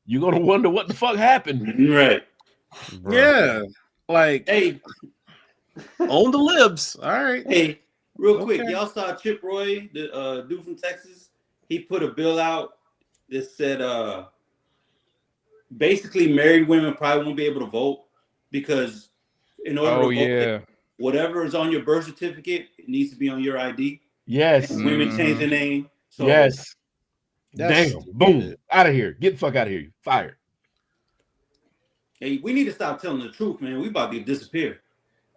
you're gonna wonder what the fuck happened, right? Yeah, like hey, on the libs. All right. Hey, real quick, y'all saw Chip Roy, the dude from Texas. He put a bill out that said, basically, married women probably won't be able to vote because in order to vote, whatever is on your birth certificate, it needs to be on your ID. Yes. And women change their name. So yes. Damn. Boom. Out of here. Get the fuck out of here. Fired. Hey, we need to stop telling the truth, man. We about to disappear.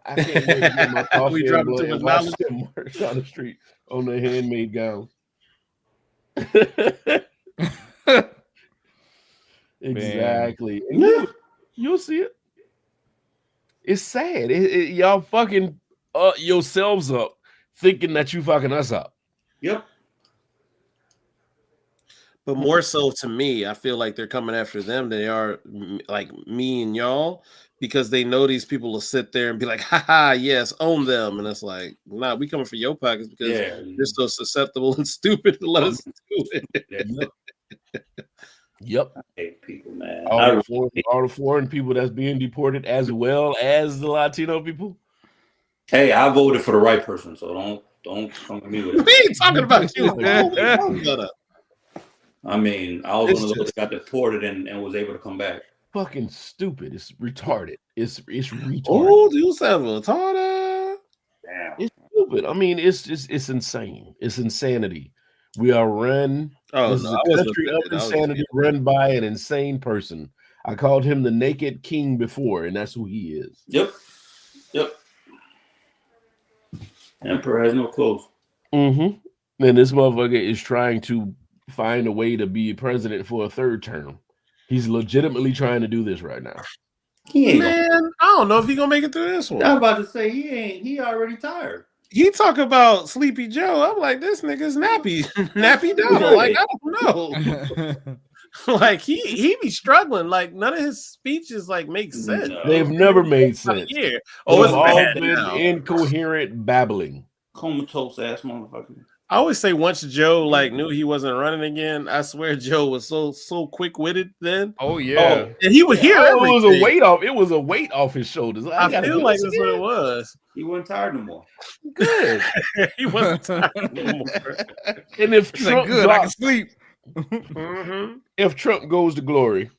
I can't wait to get my coffee and watch them march down the street on their handmade gowns. Exactly. You'll see it. It's sad. Y'all fucking yourselves up thinking that you fucking us up. Yep. But more so to me, I feel like they're coming after them than they are like me and y'all because they know these people will sit there and be like, haha, yes, own them. And it's like, nah, we coming for your pockets because they're so susceptible and stupid to let us do it. Yep. I hate people, man. All the foreign people that's being deported as well as the Latino people. Hey, I voted for the right person, so don't come to me with it. We ain't talking about you. I mean, I was one of those that got deported and was able to come back. Fucking stupid. It's retarded. It's retarded. Oh, you sound retarded. Damn. It's stupid. I mean, it's insane. It's insanity. We are run. This is a country of insanity run by an insane person. I called him the naked king before, and that's who he is. Yep. Emperor has no clothes. Mm-hmm. And this motherfucker is trying to find a way to be president for a third term. He's legitimately trying to do this right now. Man, I don't know if he's gonna make it through this one. I was about to say he already tired. He talk about Sleepy Joe. I'm like, this nigga's nappy Joe. Like, I don't know. Like he be struggling. Like none of his speeches like make sense. No. They've never made sense. Yeah. Oh, it's all been incoherent babbling. Comatose ass motherfucker. I always say once Joe like knew he wasn't running again, I swear Joe was so quick-witted then. Oh yeah. And he would hear everything. It was a weight off. It was a weight off his shoulders. I feel like that's what it was. He wasn't tired no more. Good. He wasn't tired no more. And if He's Trump like, good, I can sleep. If Trump goes to glory,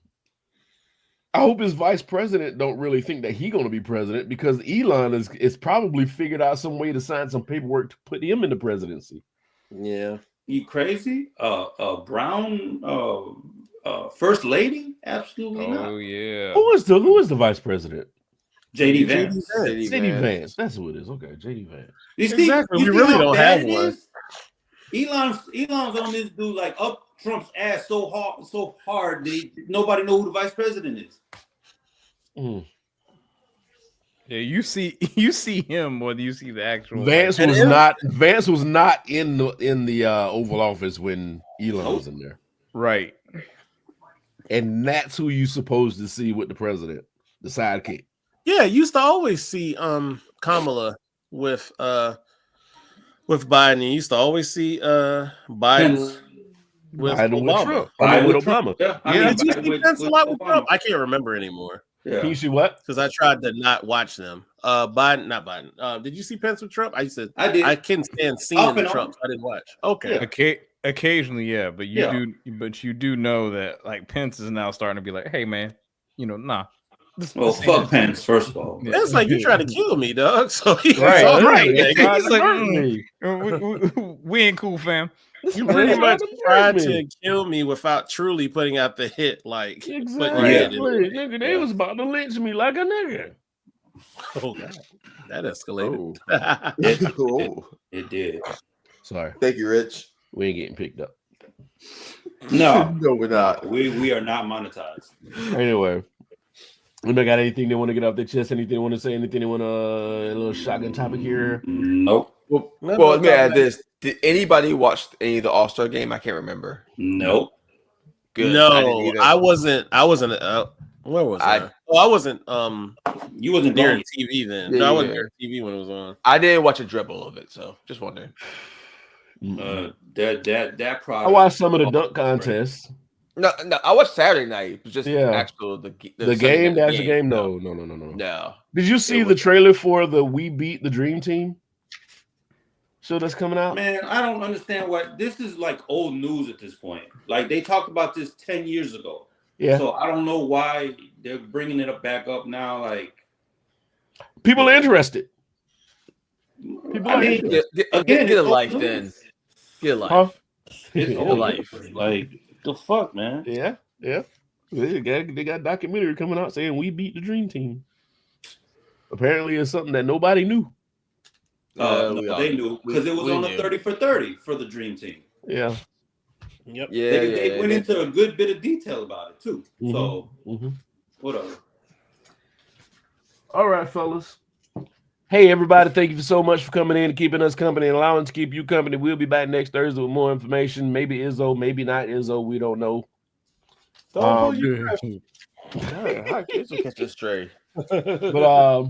I hope his vice president don't really think that he's going to be president because Elon is probably figured out some way to sign some paperwork to put him in the presidency. Yeah. You crazy? Brown First lady? Absolutely Oh not. yeah. Who is the vice president? JD Vance. JD Vance. That's who it is. Okay, JD Vance. You see, Exactly. you We see really how don't bad have it one. is? Elon's on this dude like up Trump's ass so hard that nobody know who the vice president is. Mm. Yeah, you see him more than you see the actual Vance like, was not in the Oval Office when Elon was in there. right. And that's who you supposed to see with the president, the sidekick. Yeah, you used to always see Kamala with Biden. You used to always see Biden Pence. with Biden with Obama. Trump. Biden with with Trump. Obama. Yeah, I Yeah. mean, Did you Biden see Pence a lot with Trump? I can't remember anymore Yeah. Can you see what? because I tried to not watch them. Not Biden. Did you see Pence with Trump? I did. I couldn't stand seeing Off and on. Trump. So I didn't watch. Okay. Occasionally, yeah, but you Yeah. do know that like Pence is now starting to be like, hey man, nah. Well, fuck Pence, first of all. Yeah. That's like you trying to kill me, dog. So he's Right, all right. like, He's like, me. we ain't cool, fam. you pretty much tried me. to kill me without truly putting out the hit. Like, Exactly. Yeah. Nigga, they was about to lynch me like a nigga. oh god, that escalated. It did. Sorry, Thank you, Rich. we ain't getting picked up. No, No, we're not. we are not monetized. Anyway, anybody got anything they want to get off their chest? Anything they want to say? Anything they want a little shotgun topic here? Nope. Well, let me add this. Did anybody watch any of the All-Star game? I can't remember. Nope. Good. No, I wasn't. Where was I? Oh, I wasn't. You wasn't Near going. TV then. Yeah, No, I wasn't yeah. near TV when it was on. I didn't watch a dribble of it, so just wondering. That product. I watched some of the dunk contests. No, I watched Saturday night. It was just Yeah. actual the The game, the actual game. No. No. Did you see the trailer for the We Beat the Dream Team show that's coming out? Man, I don't understand what this is like old news at this point. Like they talked about this 10 years ago. Yeah. So I don't know why they're bringing it up back up now. Like People are interested. People I are mean, interested. Get a it's life old then. news. Get a life. Huh? It's Get a old life. news. Like the fuck, man. Yeah. They got a documentary coming out saying we beat the Dream Team. Apparently, it's something that nobody knew. No, they knew because it was on the 30 for 30 for the Dream Team. Yeah. Yep. Yeah, They went into a good bit of detail about it too. Mhm. So Mhm. whatever. All right, fellas. Hey, everybody, thank you so much for coming in and keeping us company and allowing us to keep you company. We'll be back next Thursday with more information. Maybe Izzo, maybe not Izzo. We don't know. Don't I kids will catch this stray. But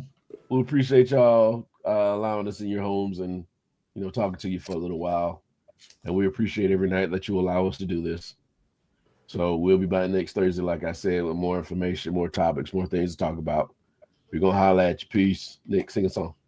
we appreciate y'all allowing us in your homes and talking to you for a little while. And we appreciate every night that you allow us to do this. So we'll be back next Thursday, like I said, with more information, more topics, more things to talk about. We're gonna holler at you. Peace. Nick, sing a song.